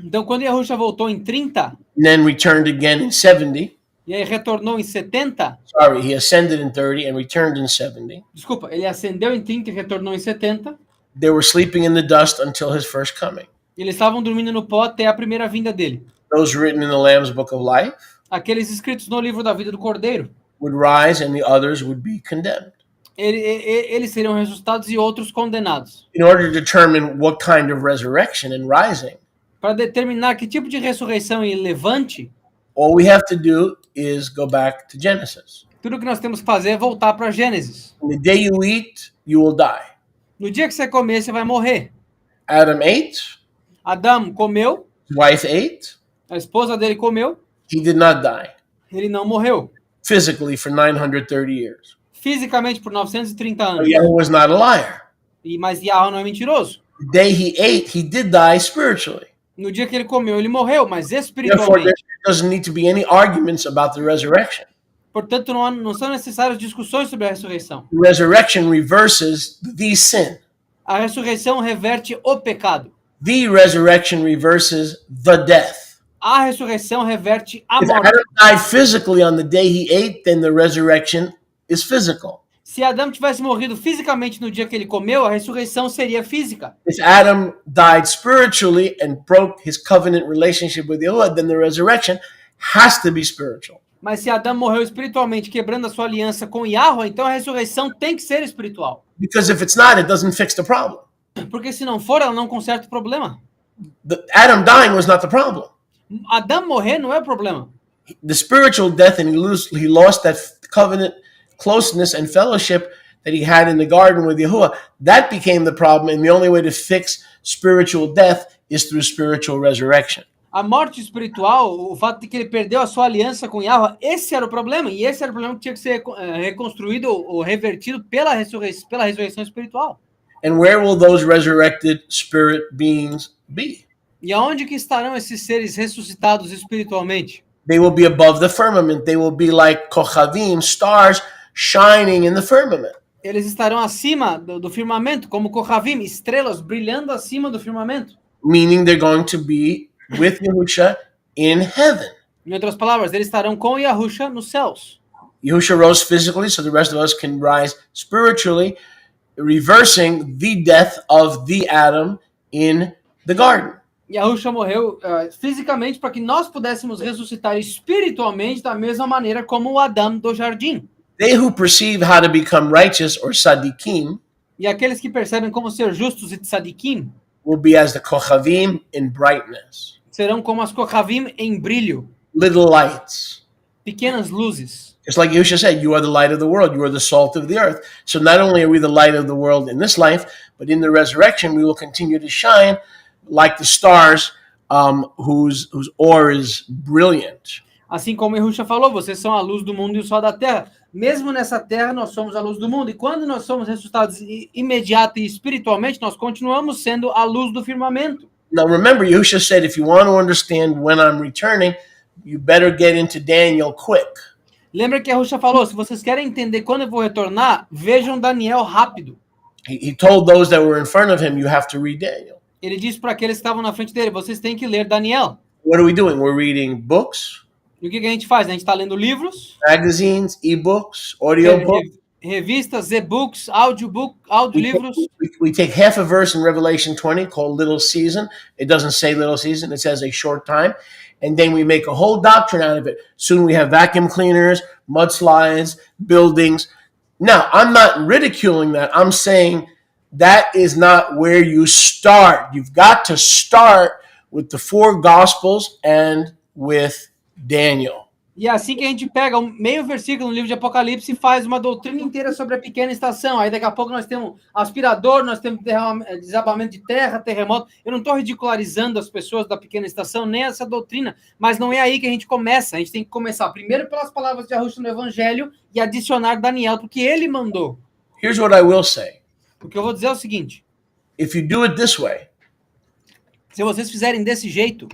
Speaker 2: Então, quando Yahushua voltou em 30
Speaker 1: and then returned again in 70,
Speaker 2: e aí retornou em 70,
Speaker 1: sorry, he ascended in 30 and returned in 70,
Speaker 2: desculpa, ele ascendeu em 30 e retornou em 70,
Speaker 1: they were sleeping in the dust until his first coming.
Speaker 2: eles estavam dormindo no pó até a primeira vinda dele.
Speaker 1: Those written in the Lamb's Book of Life
Speaker 2: Aqueles escritos no livro da vida do Cordeiro,
Speaker 1: would rise and the others would be condemned.
Speaker 2: eles seriam ressuscitados e outros condenados.
Speaker 1: In order to determine what kind of resurrection and rising,
Speaker 2: Para determinar que tipo de ressurreição e levante,
Speaker 1: all we have to do is go back to Genesis.
Speaker 2: tudo que nós temos que fazer é voltar para Gênesis.
Speaker 1: On the day you eat, you will die.
Speaker 2: No dia que você comer, você vai morrer.
Speaker 1: Adam ate,
Speaker 2: Adão comeu,
Speaker 1: his wife ate,
Speaker 2: a esposa dele comeu,
Speaker 1: he did not die
Speaker 2: ele não morreu.
Speaker 1: physically for 930 years.
Speaker 2: Fisicamente por 930
Speaker 1: So
Speaker 2: anos.
Speaker 1: Yahweh was not a liar.
Speaker 2: Mas Yahweh não é mentiroso.
Speaker 1: The day he ate, he did die spiritually.
Speaker 2: No dia que ele comeu, ele morreu, mas
Speaker 1: Therefore, there
Speaker 2: espiritualmente.
Speaker 1: doesn't need to be any arguments about the resurrection.
Speaker 2: Portanto, não são necessárias discussões sobre a ressurreição.
Speaker 1: The resurrection reverses the sin.
Speaker 2: A ressurreição reverte o pecado.
Speaker 1: The resurrection reverses the death.
Speaker 2: A ressurreição reverte a
Speaker 1: If
Speaker 2: morte.
Speaker 1: Adam died physically on the day he ate, then the resurrection is physical.
Speaker 2: Se Adão tivesse morrido fisicamente no dia que ele comeu, a ressurreição seria física.
Speaker 1: If Adam died spiritually and broke his covenant relationship with Yahuwah, then the resurrection has to be spiritual.
Speaker 2: Mas se Adão morreu espiritualmente, quebrando a sua aliança com Yahweh, então a ressurreição tem que ser espiritual.
Speaker 1: Because if it's not, it doesn't fix the problem.
Speaker 2: Porque se não for, ela não conserta o problema.
Speaker 1: Adam dying was not the problem.
Speaker 2: Adão morrer não é o problema.
Speaker 1: The spiritual death, and he lost that covenant closeness and fellowship that he had in the garden with Yahuwah. That became the problem, and the only way to fix spiritual death is through spiritual resurrection.
Speaker 2: A morte espiritual, o fato de que ele perdeu a sua aliança com Yahweh, esse era o problema, e esse era o problema que tinha que ser reconstruído ou revertido pela ressurreição espiritual.
Speaker 1: And where will those resurrected spirit beings be?
Speaker 2: E aonde que estarão esses seres ressuscitados espiritualmente?
Speaker 1: They will be above the firmament. They will be like Kochavim, stars shining in the firmament.
Speaker 2: Eles estarão acima do firmamento, como Kochavim, estrelas brilhando acima do firmamento.
Speaker 1: Meaning they're going to be with Yahusha in heaven.
Speaker 2: Em outras palavras, eles estarão com Yahushua nos céus.
Speaker 1: Yahusha rose physically, so the rest of us can rise spiritually, reversing the death of the Adam in the garden.
Speaker 2: Yahushua morreu fisicamente para que nós pudéssemos ressuscitar espiritualmente da mesma maneira como o Adão do jardim.
Speaker 1: They who perceive how to become righteous or tzaddikim
Speaker 2: E aqueles que percebem como ser justos e tzadikim
Speaker 1: will be as the Kochavim in brightness,
Speaker 2: serão como as Kochavim em brilho,
Speaker 1: little lights.
Speaker 2: pequenas luzes.
Speaker 1: Just like Yahusha said, you are the light of the world, you are the salt of the earth. So not only are we the light of the world in this life, but in the resurrection we will continue to shine like the stars whose ore is brilliant.
Speaker 2: Assim como Yahusha falou, vocês são a luz do mundo e o sol da terra. Mesmo nessa terra, nós somos a luz do mundo. E quando nós somos ressuscitados imediato e espiritualmente, nós continuamos sendo a luz do firmamento.
Speaker 1: Now remember, Yahusha said, if you want to understand when I'm returning, you better get into Daniel quick.
Speaker 2: Lembra que Yahusha falou, se vocês querem entender quando eu vou retornar, vejam Daniel rápido.
Speaker 1: He told those that were in front of him, you have to read Daniel.
Speaker 2: Ele disse para aqueles que estavam na frente dele, vocês têm que ler Daniel.
Speaker 1: What are we doing? We're reading books,
Speaker 2: E o que a gente faz? A gente está lendo livros,
Speaker 1: magazines, ebooks, audiobooks.
Speaker 2: revistas, e-books, audiolivros.
Speaker 1: We take half a verse in Revelation 20 called Little Season. It doesn't say little season, it says a short time. And then we make a whole doctrine out of it. Soon we have vacuum cleaners, mudslides, buildings. Now, I'm not ridiculing that. I'm saying that is not where you start. You've got to start with the four Gospels and with Daniel.
Speaker 2: E é assim que a gente pega um meio versículo no livro de Apocalipse e faz uma doutrina inteira sobre a pequena estação. Aí daqui a pouco nós temos aspirador, nós temos desabamento de terra, terremoto. Eu não estou ridicularizando as pessoas da pequena estação, nem essa doutrina, mas não é aí que a gente começa. A gente tem que começar primeiro pelas palavras de Yahusha no Evangelho e adicionar Daniel, porque ele mandou.
Speaker 1: Here's what I will say.
Speaker 2: O que eu vou dizer é o seguinte.
Speaker 1: If you do it this way,
Speaker 2: se vocês fizerem desse jeito,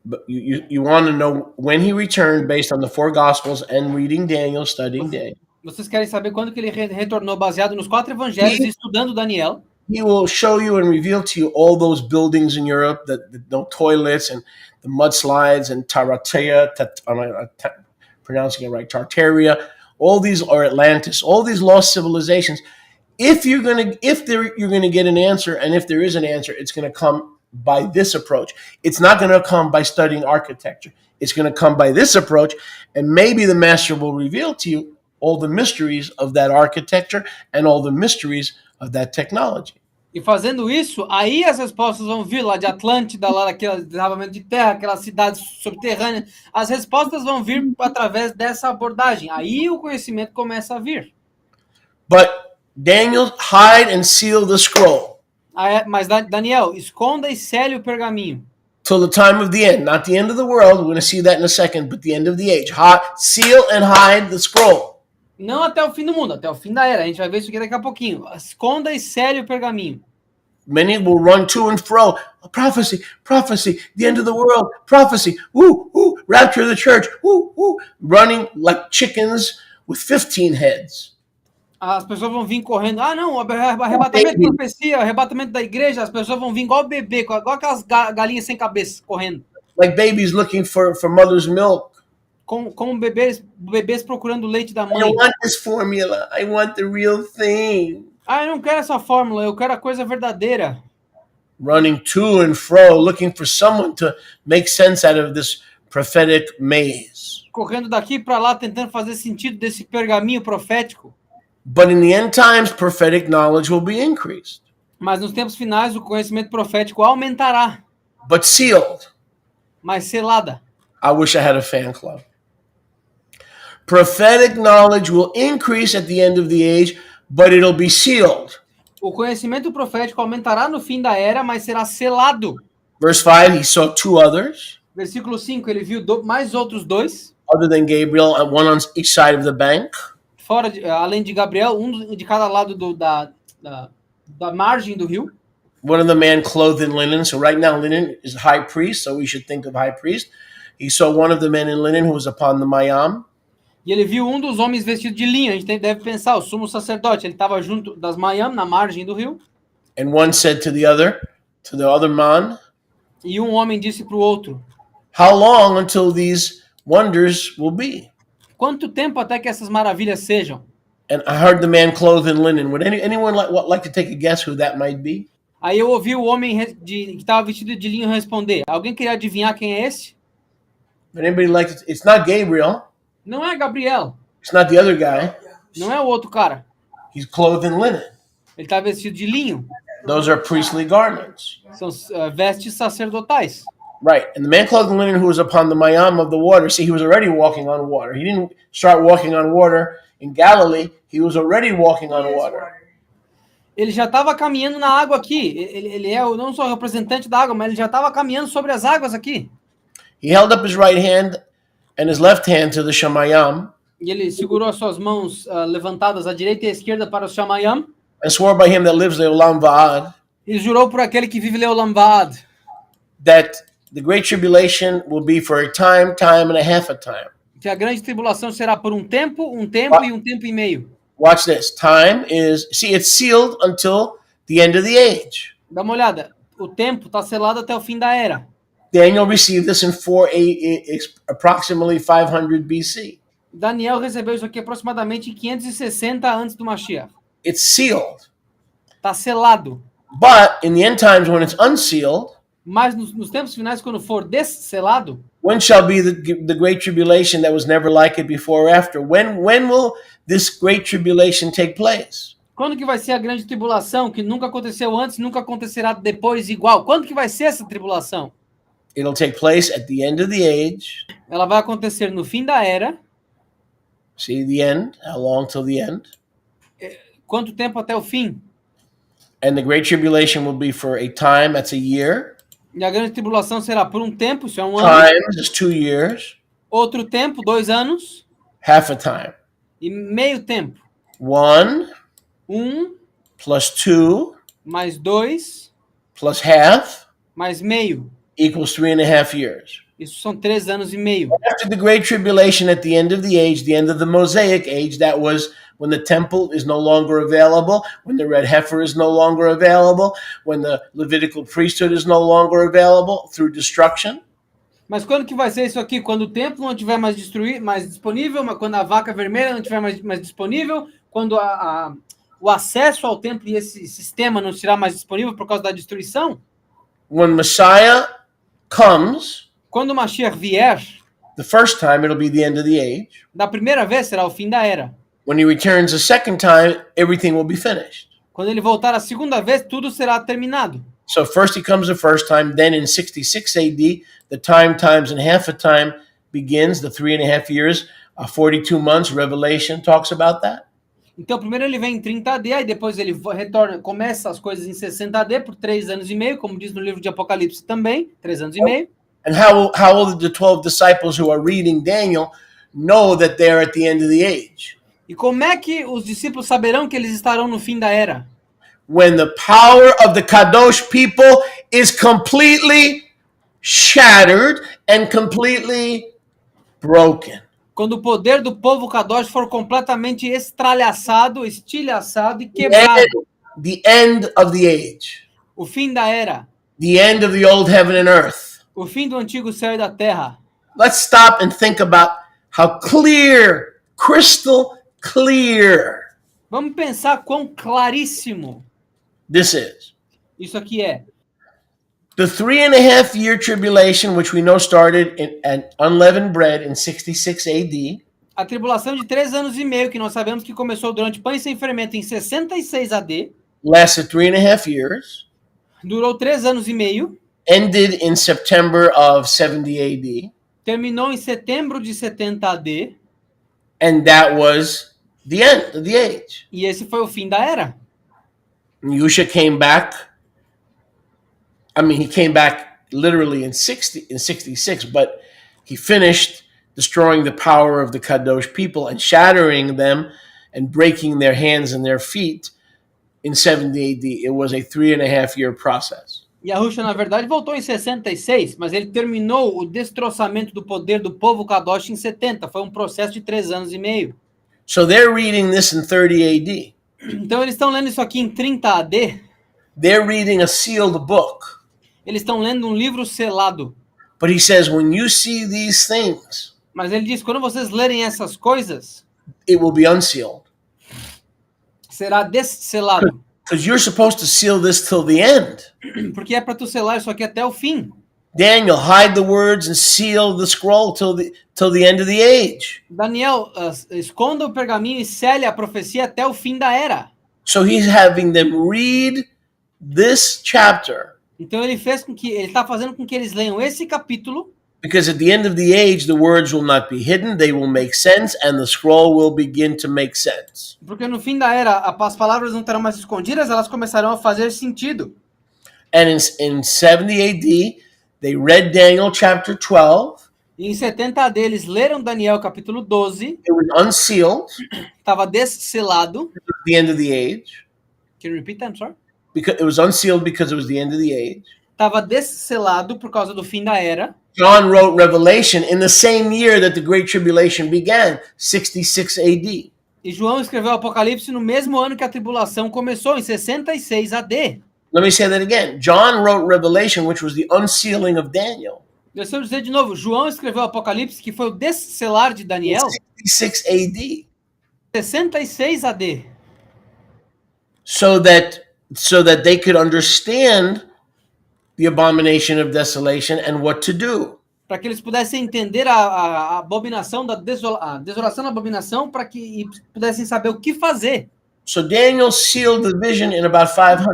Speaker 1: but you want to know when he returned based on the four Gospels and reading Daniel, studying Daniel.
Speaker 2: Vocês querem saber quando que ele retornou baseado nos 4 evangelhos e estudando Daniel?
Speaker 1: He will show you and reveal to you all those buildings in Europe that no toilets and the mudslides and pronouncing it right, Tartaria, all these are Atlantis, all these lost civilizations. If you're gonna get an answer, and if there is an answer, it's gonna come by this approach. It's not going to come by studying architecture. It's going to come by this approach, and maybe the master will reveal to you all the mysteries of that architecture and all the mysteries of that technology.
Speaker 2: E fazendo isso, aí as respostas vão vir lá de Atlântida, lá daquele desabamento de terra, aquelas cidades subterrâneas. As respostas vão vir através dessa abordagem. Aí o conhecimento começa a vir.
Speaker 1: But Daniel, hide and seal the scroll.
Speaker 2: Mas Daniel, esconda e sele o pergaminho.
Speaker 1: Till the time of the end, not the end of the world. We're going to see that in a second, but the end of the age. Seal and hide the scroll.
Speaker 2: Não até o fim do mundo, até o fim da era. A gente vai ver isso aqui daqui a pouquinho. Esconda e sele o pergaminho.
Speaker 1: Many will run to and fro. Prophecy, prophecy, the end of the world, prophecy. Rapture of the church. Running like chickens with 15 heads.
Speaker 2: As pessoas vão vir correndo. Ah, não, arrebatamento de profecia, arrebatamento da igreja. As pessoas vão vir igual bebê, igual aquelas galinhas sem cabeça, correndo.
Speaker 1: Like babies looking for mother's milk.
Speaker 2: Como bebês procurando o leite da mãe.
Speaker 1: I want this formula. I want the real thing.
Speaker 2: Ah, eu não quero essa fórmula, eu quero a coisa verdadeira.
Speaker 1: Running to and fro, looking for someone to make sense out of this prophetic maze.
Speaker 2: Correndo daqui para lá, tentando fazer sentido desse pergaminho profético.
Speaker 1: But in the end times, prophetic knowledge will be increased.
Speaker 2: Mas nos tempos finais, o conhecimento profético aumentará.
Speaker 1: But sealed.
Speaker 2: Mas selada.
Speaker 1: I wish I had a fan club. Prophetic knowledge will increase at the end of the age, but it'll be sealed.
Speaker 2: O conhecimento profético aumentará no fim da era, mas será selado.
Speaker 1: Verse 5, he saw two others.
Speaker 2: Versículo 5, ele viu mais outros dois.
Speaker 1: Other than Gabriel, one on each side of the bank.
Speaker 2: Além de Gabriel, de cada lado da margem do rio.
Speaker 1: One of the man clothed in linen. So right now linen is high priest, so we should think of high priest. He saw one of the men in linen who was upon the Mayam.
Speaker 2: E ele viu um dos homens vestido de linho. A gente deve pensar, o sumo sacerdote. Ele estava junto das Mayam, na margem do rio.
Speaker 1: And one said to the other man.
Speaker 2: E um homem disse para o outro.
Speaker 1: How long until these wonders will be?
Speaker 2: Quanto tempo até que essas maravilhas sejam?
Speaker 1: And I heard the man clothed in linen. Would anyone like to take a guess who that might be?
Speaker 2: Aí eu ouvi o homem que estava vestido de linho responder. Alguém queria adivinhar quem é esse?
Speaker 1: Anybody like it? It's not Gabriel.
Speaker 2: Não é Gabriel.
Speaker 1: It's not the other guy.
Speaker 2: Não é o outro cara.
Speaker 1: He's clothed in linen.
Speaker 2: Ele está vestido de linho.
Speaker 1: Those are priestly garments.
Speaker 2: São vestes sacerdotais.
Speaker 1: Right. And the man clothed in linen who was upon the Mayam of the water, see, he was already walking on water. He didn't start walking on water in Galilee. He was already walking on water.
Speaker 2: Ele já estava caminhando na água aqui. Ele é não só o representante da água, mas ele já estava caminhando sobre as águas aqui.
Speaker 1: He held up his right hand and his left hand to the Shamayam
Speaker 2: E ele segurou as suas mãos levantadas à direita e à esquerda para o Shamayam.
Speaker 1: and swore by him that lives Leolam Va'ad
Speaker 2: E jurou por aquele que vive Leolam Va'ad,
Speaker 1: that the great tribulation will be for a time, time and a half a time.
Speaker 2: que a grande tribulação será por um tempo e um tempo e meio.
Speaker 1: Watch this. Time is, see, it's sealed until the end of the age.
Speaker 2: Dá uma olhada. O tempo está selado até o fim da era.
Speaker 1: Daniel received this in approximately 500 BC.
Speaker 2: Daniel recebeu isso aqui aproximadamente em 560 antes do Mashiach.
Speaker 1: It's sealed.
Speaker 2: Está selado.
Speaker 1: But in the end times, when it's unsealed,
Speaker 2: Mas nos tempos finais, quando for desselado,
Speaker 1: when shall be the great tribulation that was never like it before or after? When will this great tribulation take place?
Speaker 2: quando que vai ser a grande tribulação que nunca aconteceu antes, nunca acontecerá depois igual? Quando que vai ser essa tribulação?
Speaker 1: It'll take place at the end of the age.
Speaker 2: Ela vai acontecer no fim da era.
Speaker 1: See the end? How long till the end?
Speaker 2: Quanto tempo até o fim?
Speaker 1: And the great tribulation will be for a time, that's a year.
Speaker 2: E a grande tribulação será por um tempo, isso é um ano.
Speaker 1: Times is 2 years.
Speaker 2: Outro tempo, 2 anos.
Speaker 1: Half a time.
Speaker 2: E meio tempo.
Speaker 1: 1 plus 2
Speaker 2: mais 2
Speaker 1: plus half
Speaker 2: mais meio.
Speaker 1: equals 3.5 years.
Speaker 2: Isso são 3 anos e meio.
Speaker 1: After the great tribulation at the end of the age, the end of the Mosaic age, that was when the temple is no longer available, when the red heifer is no longer available, when the Levitical priesthood is no longer available through destruction.
Speaker 2: Mas quando que vai ser isso aqui? Quando o templo não estiver mais disponível, mas quando a vaca vermelha não estiver mais disponível, quando o acesso ao templo e esse sistema não será mais disponível por causa da destruição?
Speaker 1: When Messiah comes,
Speaker 2: quando o Mashiach vier,
Speaker 1: the first time it'll be the end of the age.
Speaker 2: Da primeira vez será o fim da era.
Speaker 1: When he returns the second time, everything will be finished.
Speaker 2: Quando ele voltar a segunda vez, tudo será terminado.
Speaker 1: So first he comes the first time, then in 66 AD, the time times and half a time begins, the 3.5 years, 42 months, Revelation talks about that.
Speaker 2: Então primeiro ele vem em 30 AD, aí depois ele retorna, começa as coisas em 60 AD por 3 anos e meio, como diz no livro de Apocalipse também, 3 anos e meio.
Speaker 1: And how will the 12 disciples who are reading Daniel know that they're at the end of the age?
Speaker 2: E como é que os discípulos saberão que eles estarão no fim da era?
Speaker 1: When the power of the Kadosh people is completely shattered and completely broken.
Speaker 2: Quando o poder do povo Kadosh for completamente estralhaçado, estilhaçado e quebrado.
Speaker 1: The end of the age.
Speaker 2: O fim da era.
Speaker 1: The end of the old heaven and earth.
Speaker 2: O fim do antigo céu e da terra.
Speaker 1: Let's stop and think about how clear, crystal clear.
Speaker 2: Vamos pensar quão claríssimo
Speaker 1: this is.
Speaker 2: Isso aqui é.
Speaker 1: The 3.5 year tribulation, which we know started in unleavened bread in 66 AD.
Speaker 2: A tribulação de 3 anos e meio, que nós sabemos que começou durante pães sem fermento em 66 AD.
Speaker 1: Lasted 3.5 years.
Speaker 2: Durou 3 anos e meio.
Speaker 1: Ended in September of 70 AD.
Speaker 2: Terminou em setembro de 70 AD.
Speaker 1: And that was the end of the age.
Speaker 2: E esse foi o fim da era.
Speaker 1: Yusha came back. I mean, he came back literally in 66, but he finished destroying the power of the Kadosh people and shattering them and breaking their hands and their feet in 70 AD. It was a 3.5 year process.
Speaker 2: Yahusha, na verdade, voltou em 66, mas ele terminou o destroçamento do poder do povo Kadosh em 70. Foi um processo de 3 anos e meio.
Speaker 1: So they're reading this in 30 AD.
Speaker 2: Então eles estão lendo isso aqui em 30 AD.
Speaker 1: They're reading a sealed book.
Speaker 2: Eles estão lendo um livro selado.
Speaker 1: But he says, when you see these things,
Speaker 2: mas ele diz, quando vocês lerem essas coisas,
Speaker 1: it will be unsealed.
Speaker 2: Será desselado.
Speaker 1: Because you're supposed to seal this till the end.
Speaker 2: Porque é para tu selar isso aqui até o fim.
Speaker 1: Daniel, hide the words and seal the scroll till the end of the age.
Speaker 2: Daniel, esconda o pergaminho e cele a profecia até o fim da era.
Speaker 1: So he's having them read this chapter.
Speaker 2: Então ele está fazendo com que eles leiam esse capítulo
Speaker 1: Because at the end of the age, the words will not be hidden, they will make sense, and the scroll will begin to make sense.
Speaker 2: Porque no fim da era, as palavras não estarão mais escondidas, elas começarão a fazer sentido.
Speaker 1: And in 70 AD, they read Daniel chapter 12.
Speaker 2: E em 70 deles leram Daniel capítulo 12,
Speaker 1: It was unsealed
Speaker 2: estava desselado.
Speaker 1: at the end of the age.
Speaker 2: Can you repeat that? I'm sorry?
Speaker 1: Because it was unsealed because it was the end of the age.
Speaker 2: Estava desselado por causa do fim da era.
Speaker 1: John wrote Revelation in the same year that the Great Tribulation began, 66 AD.
Speaker 2: E João escreveu Apocalipse no mesmo ano que a tribulação começou, em 66 AD.
Speaker 1: Let me say that again. John wrote Revelation, which was the unsealing of Daniel,
Speaker 2: Deixa eu dizer de novo, João escreveu Apocalipse, que foi o desselar de
Speaker 1: in
Speaker 2: Daniel,
Speaker 1: 66 AD.
Speaker 2: 66 AD.
Speaker 1: So that they could understand the abomination of desolation and what to do.
Speaker 2: Para que eles pudessem entender a abominação a desolação da abominação, para que pudessem saber o que fazer.
Speaker 1: So Daniel sealed the vision in about 500,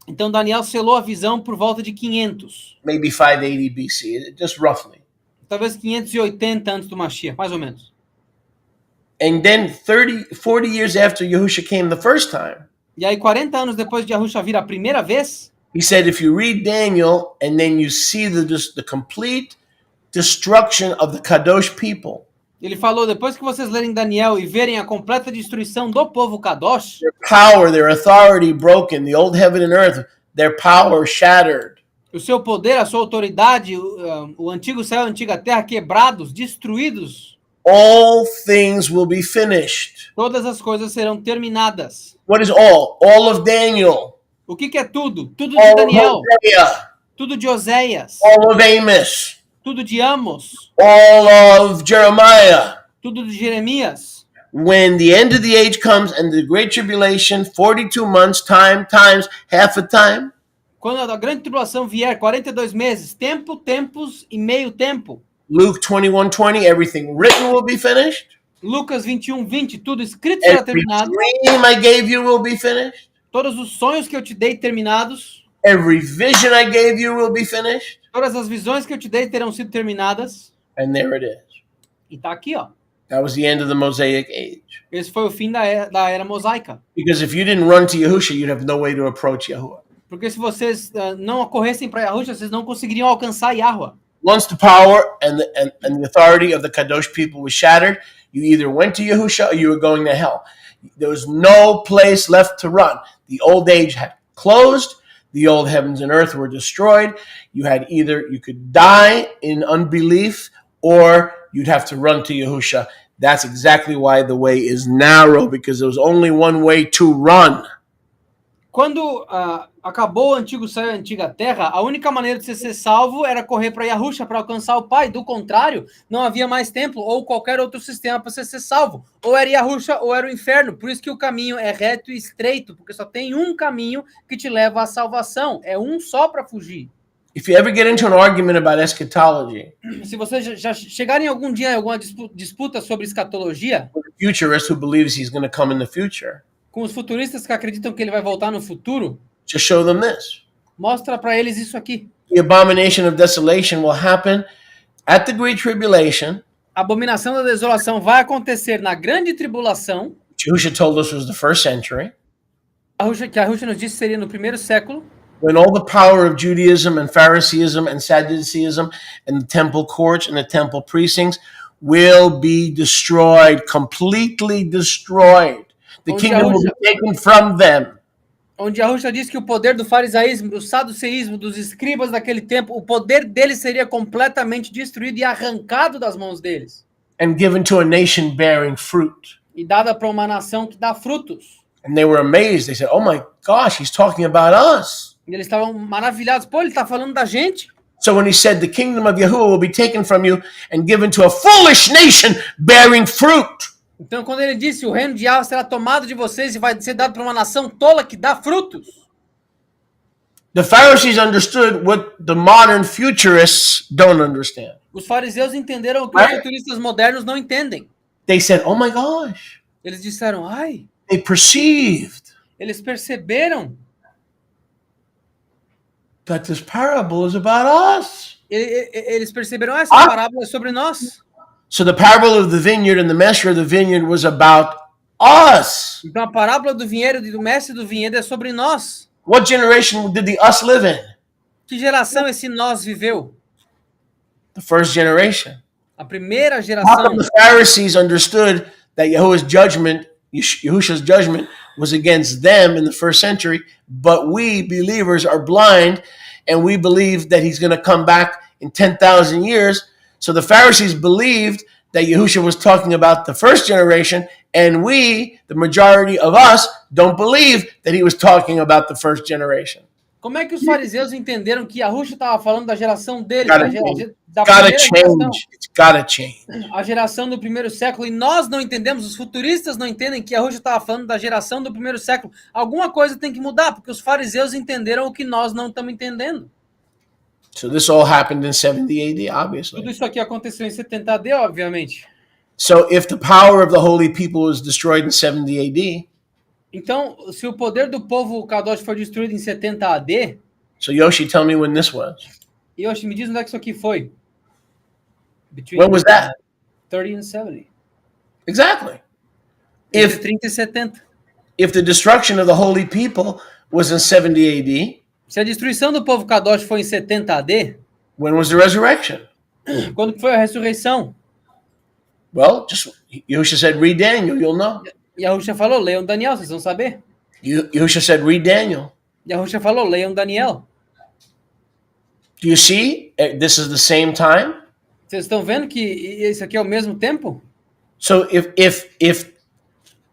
Speaker 2: Então Daniel selou a visão por volta de 500,
Speaker 1: maybe 580 BC, just roughly.
Speaker 2: talvez 580 antes do Mashiach, mais ou menos.
Speaker 1: And then 40 years after Yahusha came the first time,
Speaker 2: E aí 40 anos depois de Yahusha vir a primeira vez,
Speaker 1: he said, if you read Daniel and then you see the complete destruction of the Kadosh people,
Speaker 2: ele falou, depois que vocês lerem Daniel e verem a completa destruição do povo Kadosh,
Speaker 1: their power, their authority broken, the old heaven and earth, their power shattered,
Speaker 2: o seu poder, a sua autoridade, o antigo céu e a antiga terra quebrados, destruídos,
Speaker 1: all things will be finished.
Speaker 2: todas as coisas serão terminadas.
Speaker 1: What is all? All of Daniel,
Speaker 2: O que é tudo? Tudo de
Speaker 1: all of
Speaker 2: Daniel,
Speaker 1: Hosea,
Speaker 2: tudo de Oséias,
Speaker 1: all of Amos,
Speaker 2: tudo de Amos,
Speaker 1: all of Jeremiah.
Speaker 2: tudo de Jeremias.
Speaker 1: When the end of the age comes and the great tribulation, 42 months, times half a time,
Speaker 2: Quando a grande tribulação vier, 42 meses, tempo, tempos e meio tempo.
Speaker 1: Luke 21:20, everything written will be finished.
Speaker 2: Lucas 21:20, tudo escrito será
Speaker 1: Every
Speaker 2: terminado.
Speaker 1: dream I gave you will be finished.
Speaker 2: Todos os sonhos que eu te dei terminados.
Speaker 1: Every vision I gave you will be finished.
Speaker 2: Todas as visões que eu te dei terão sido terminadas.
Speaker 1: And there it is.
Speaker 2: E tá aqui, ó.
Speaker 1: That was the end of the Mosaic age.
Speaker 2: Esse foi o fim da era mosaica.
Speaker 1: Because if you didn't run to Yahusha, you'd have no way to approach Yahuwah.
Speaker 2: Porque se vocês não ocorressem para Yahusha, vocês não conseguiriam alcançar Yahuwah.
Speaker 1: Once the power and the authority of the Kadosh people was shattered, you either went to Yahusha or you were going to hell. There was no place left to run. The old age had closed. The old heavens and earth were destroyed. You could die in unbelief or you'd have to run to Yahusha. That's exactly why the way is narrow, because there was only one way to run.
Speaker 2: Quando acabou o antigo céu e a antiga terra, a única maneira de você ser salvo era correr para Yahusha para alcançar o Pai. Do contrário, não havia mais templo ou qualquer outro sistema para você ser salvo. Ou era Yahusha ou era o inferno. Por isso que o caminho é reto e estreito, porque só tem um caminho que te leva à salvação. É um só para fugir.
Speaker 1: If you ever get into an argument about eschatology,
Speaker 2: Se vocês já chegarem algum dia em alguma disputa sobre escatologia,
Speaker 1: with a futurist who believes he's going to come in the future,
Speaker 2: com os futuristas que acreditam que ele vai voltar no futuro,
Speaker 1: just show them this.
Speaker 2: mostra para eles isso aqui.
Speaker 1: The abomination of desolation will happen at the Great Tribulation,
Speaker 2: A abominação da desolação vai acontecer na grande tribulação,
Speaker 1: which Yahusha told us was the first century,
Speaker 2: que a Yahusha nos disse seria no primeiro século,
Speaker 1: when all the power of Judaism and Phariseeism and Sadduceeism and the temple courts and the temple precincts will be destroyed, completely destroyed. The
Speaker 2: Onde
Speaker 1: kingdom will
Speaker 2: Yahusha-
Speaker 1: be taken from them.
Speaker 2: onde Yahusha diz que o poder do farisaísmo, do saduceísmo, dos escribas daquele tempo, o poder deles seria completamente destruído e arrancado das mãos deles
Speaker 1: And given to a nation bearing fruit.
Speaker 2: e dada para uma nação que dá frutos.
Speaker 1: And they were amazed. They said, oh my gosh, he's talking about us.
Speaker 2: E eles estavam maravilhados. Pô, ele está falando da gente?
Speaker 1: So when he said the kingdom of Yahuwah will be taken from you and given to a foolish nation bearing fruit.
Speaker 2: Então, quando ele disse, o reino de Yahweh será tomado de vocês e vai ser dado para uma nação tola que dá frutos.
Speaker 1: The Pharisees understood what the modern futurists don't understand.
Speaker 2: Os fariseus entenderam o que os futuristas modernos não entendem.
Speaker 1: They said, oh my gosh,
Speaker 2: Eles disseram, ai,
Speaker 1: they perceived
Speaker 2: eles perceberam.
Speaker 1: that this parable is about us.
Speaker 2: Eles perceberam, essa
Speaker 1: Ah.
Speaker 2: parábola é sobre nós.
Speaker 1: So the parable of the vineyard and the master of the vineyard was about us.
Speaker 2: Então a parábola do vinhedo e do mestre do vinhedo é sobre nós.
Speaker 1: What generation did the us live in?
Speaker 2: Que geração esse nós viveu?
Speaker 1: The first generation.
Speaker 2: A primeira
Speaker 1: How
Speaker 2: geração.
Speaker 1: come the Pharisees understood that Yahushua's judgment was against them in the first century, but we believers are blind and we believe that he's going to come back in 10,000 years. So the Pharisees believed that Yahushua was talking about the first generation, and we, the majority of us, don't believe that he was talking about the first generation.
Speaker 2: Como é que os fariseus entenderam que Yahushua estava falando da geração deles,
Speaker 1: Gotta
Speaker 2: da
Speaker 1: Gotta
Speaker 2: primeira geração,
Speaker 1: change. It's gotta change.
Speaker 2: a geração do primeiro século, e nós não entendemos, os futuristas não entendem que Yahushua estava falando da geração do primeiro século? Alguma coisa tem que mudar, porque os fariseus entenderam o que nós não estamos entendendo.
Speaker 1: So this all happened in 70 AD, obviously.
Speaker 2: Tudo isso aqui aconteceu em 70 AD, obviamente.
Speaker 1: So if the power of the holy people was destroyed in 70 AD,
Speaker 2: Então, se o poder do povo Kadosh foi destruído em 70 AD,
Speaker 1: so Yoshi, tell me when this was.
Speaker 2: Yoshi, me diz onde é que isso aqui foi? Between
Speaker 1: When was that?
Speaker 2: 30 and 70.
Speaker 1: Exactly.
Speaker 2: Entre
Speaker 1: If
Speaker 2: 30 e 70.
Speaker 1: if the destruction of the holy people was in 70 AD,
Speaker 2: Se a destruição do povo Kadosh foi em 70 AD,
Speaker 1: when was the resurrection?
Speaker 2: quando que foi a ressurreição?
Speaker 1: Well, just Yahushua said, read Daniel, you'll know.
Speaker 2: Yahushua falou, leiam Daniel, vocês vão saber.
Speaker 1: Yahushua said, read Daniel.
Speaker 2: Yahushua falou, leiam Daniel.
Speaker 1: Do you see? This is the same time.
Speaker 2: Vocês estão vendo que isso aqui é o mesmo tempo?
Speaker 1: So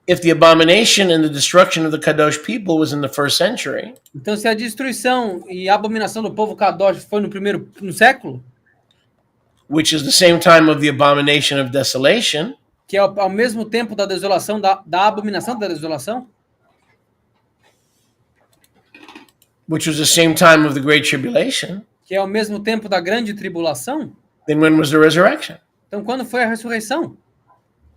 Speaker 1: if the abomination and the destruction of the Kadosh people was in the first century,
Speaker 2: Então, se a destruição e a abominação do povo Kadosh foi no século,
Speaker 1: which is the same time of the abomination of desolation,
Speaker 2: que é ao mesmo tempo da desolação, da abominação da desolação,
Speaker 1: which was the same time of the Great Tribulation,
Speaker 2: que é ao mesmo tempo da grande tribulação,
Speaker 1: then when was the resurrection?
Speaker 2: então quando foi a ressurreição?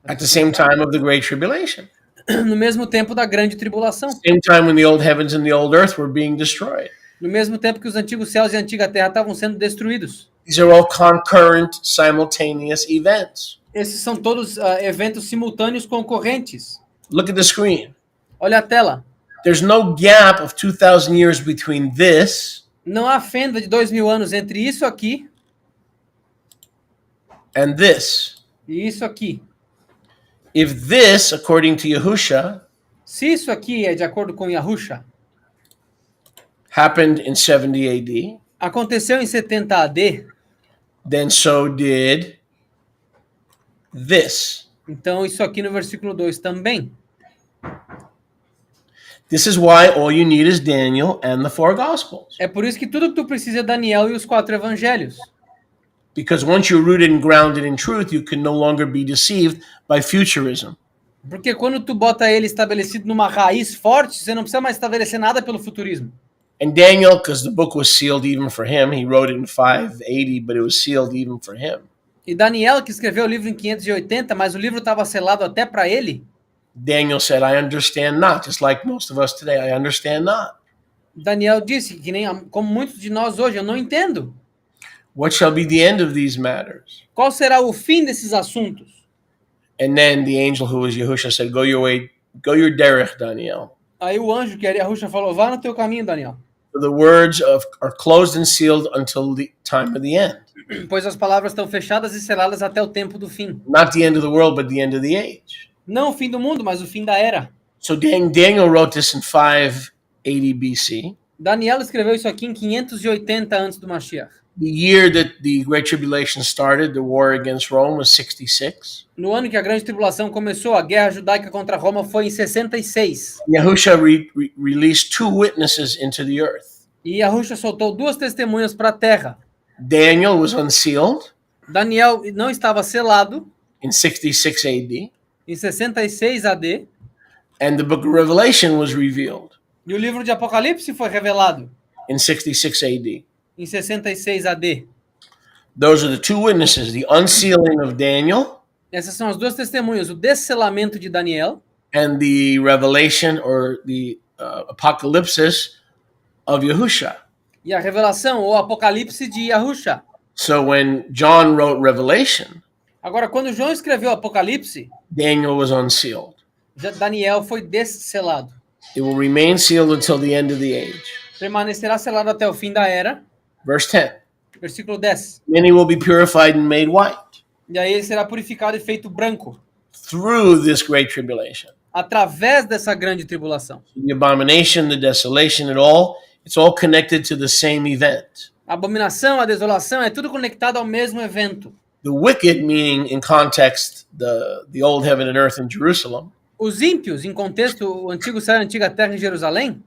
Speaker 1: At the same time of the Great Tribulation.
Speaker 2: No mesmo tempo da grande tribulação.
Speaker 1: Same time when the old heavens and the old earth were being destroyed.
Speaker 2: No mesmo tempo que os antigos céus e a antiga terra estavam sendo destruídos.
Speaker 1: These are all concurrent, simultaneous events.
Speaker 2: Esses são todos eventos simultâneos concorrentes.
Speaker 1: Look at the screen.
Speaker 2: Olha a tela.
Speaker 1: There's no gap of 2,000 years between this
Speaker 2: Não há fenda de 2000 anos entre isso aqui
Speaker 1: and this.
Speaker 2: e isso aqui.
Speaker 1: If this, according to Yahusha,
Speaker 2: Se isso aqui é de acordo com Yahusha,
Speaker 1: happened in 70 AD,
Speaker 2: aconteceu em 70 AD,
Speaker 1: then so did this.
Speaker 2: então isso aqui no versículo 2 também.
Speaker 1: This is why all you need is Daniel and the four Gospels.
Speaker 2: É por isso que tudo que tu precisa é Daniel e os 4 evangelhos.
Speaker 1: Because once you're rooted and grounded in truth, you can no longer be deceived by futurism.
Speaker 2: Porque quando tu bota ele estabelecido numa raiz forte, você não precisa mais estabelecer nada pelo futurismo.
Speaker 1: And Daniel, because the book was sealed even for him, he wrote it in 580, but it was sealed even for him.
Speaker 2: E Daniel, que escreveu o livro em 580, mas o livro estava selado até para ele,
Speaker 1: Daniel said, I understand not, just like most of us today, I understand not.
Speaker 2: Daniel disse, que nem como muitos de nós hoje, eu não entendo.
Speaker 1: What shall be the end of these matters?
Speaker 2: Qual será o fim desses assuntos?
Speaker 1: And then the angel who was Yahusha said, go your way, go your derech, Daniel.
Speaker 2: Aí o anjo, que era Yahusha, falou, vá no teu caminho, Daniel.
Speaker 1: For the words are closed and sealed until the time of the end.
Speaker 2: Pois as palavras estão fechadas e seladas até o tempo do fim.
Speaker 1: Not the end of the world, but the end of the age.
Speaker 2: Não o fim do mundo, mas o fim da era.
Speaker 1: So Daniel wrote this in 580 BC,
Speaker 2: Daniel escreveu isso aqui em 580 antes do Mashiach.
Speaker 1: the year that the Great Tribulation started. The war against Rome was 66.
Speaker 2: No ano que a grande tribulação começou, a guerra judaica contra Roma foi em 66.
Speaker 1: Yahusha released two witnesses into the earth.
Speaker 2: E Yahusha soltou 2 testemunhas para a terra.
Speaker 1: Daniel was unsealed
Speaker 2: Daniel não estava selado
Speaker 1: in 66 AD,
Speaker 2: em 66 AD.
Speaker 1: and the book of Revelation was revealed
Speaker 2: E o livro de Apocalipse foi revelado
Speaker 1: in 66 AD.
Speaker 2: em 66 AD.
Speaker 1: Those are the two witnesses, the unsealing of Daniel
Speaker 2: Essas são as 2 testemunhas, o descelamento de Daniel
Speaker 1: and the revelation or the apocalypsis of Yahusha.
Speaker 2: e a revelação ou apocalipse de Yahusha.
Speaker 1: So when John wrote Revelation,
Speaker 2: Agora, quando João escreveu Apocalipse,
Speaker 1: Daniel was unsealed.
Speaker 2: Daniel foi desselado.
Speaker 1: It will remain sealed until the end of the age.
Speaker 2: Permanecerá selado até o fim da era.
Speaker 1: Verse 10.
Speaker 2: Versículo 10.
Speaker 1: Many will be purified and made white
Speaker 2: E aí ele será purificado e feito branco,
Speaker 1: through this great tribulation.
Speaker 2: através dessa grande tribulação.
Speaker 1: The abomination, the desolation, it's all connected to the same event.
Speaker 2: A abominação, a desolação, é tudo conectado ao mesmo evento.
Speaker 1: The wicked, meaning in context, the old heaven and earth in Jerusalem,
Speaker 2: Os ímpios, em contexto, o antigo céu e a antiga terra em Jerusalém,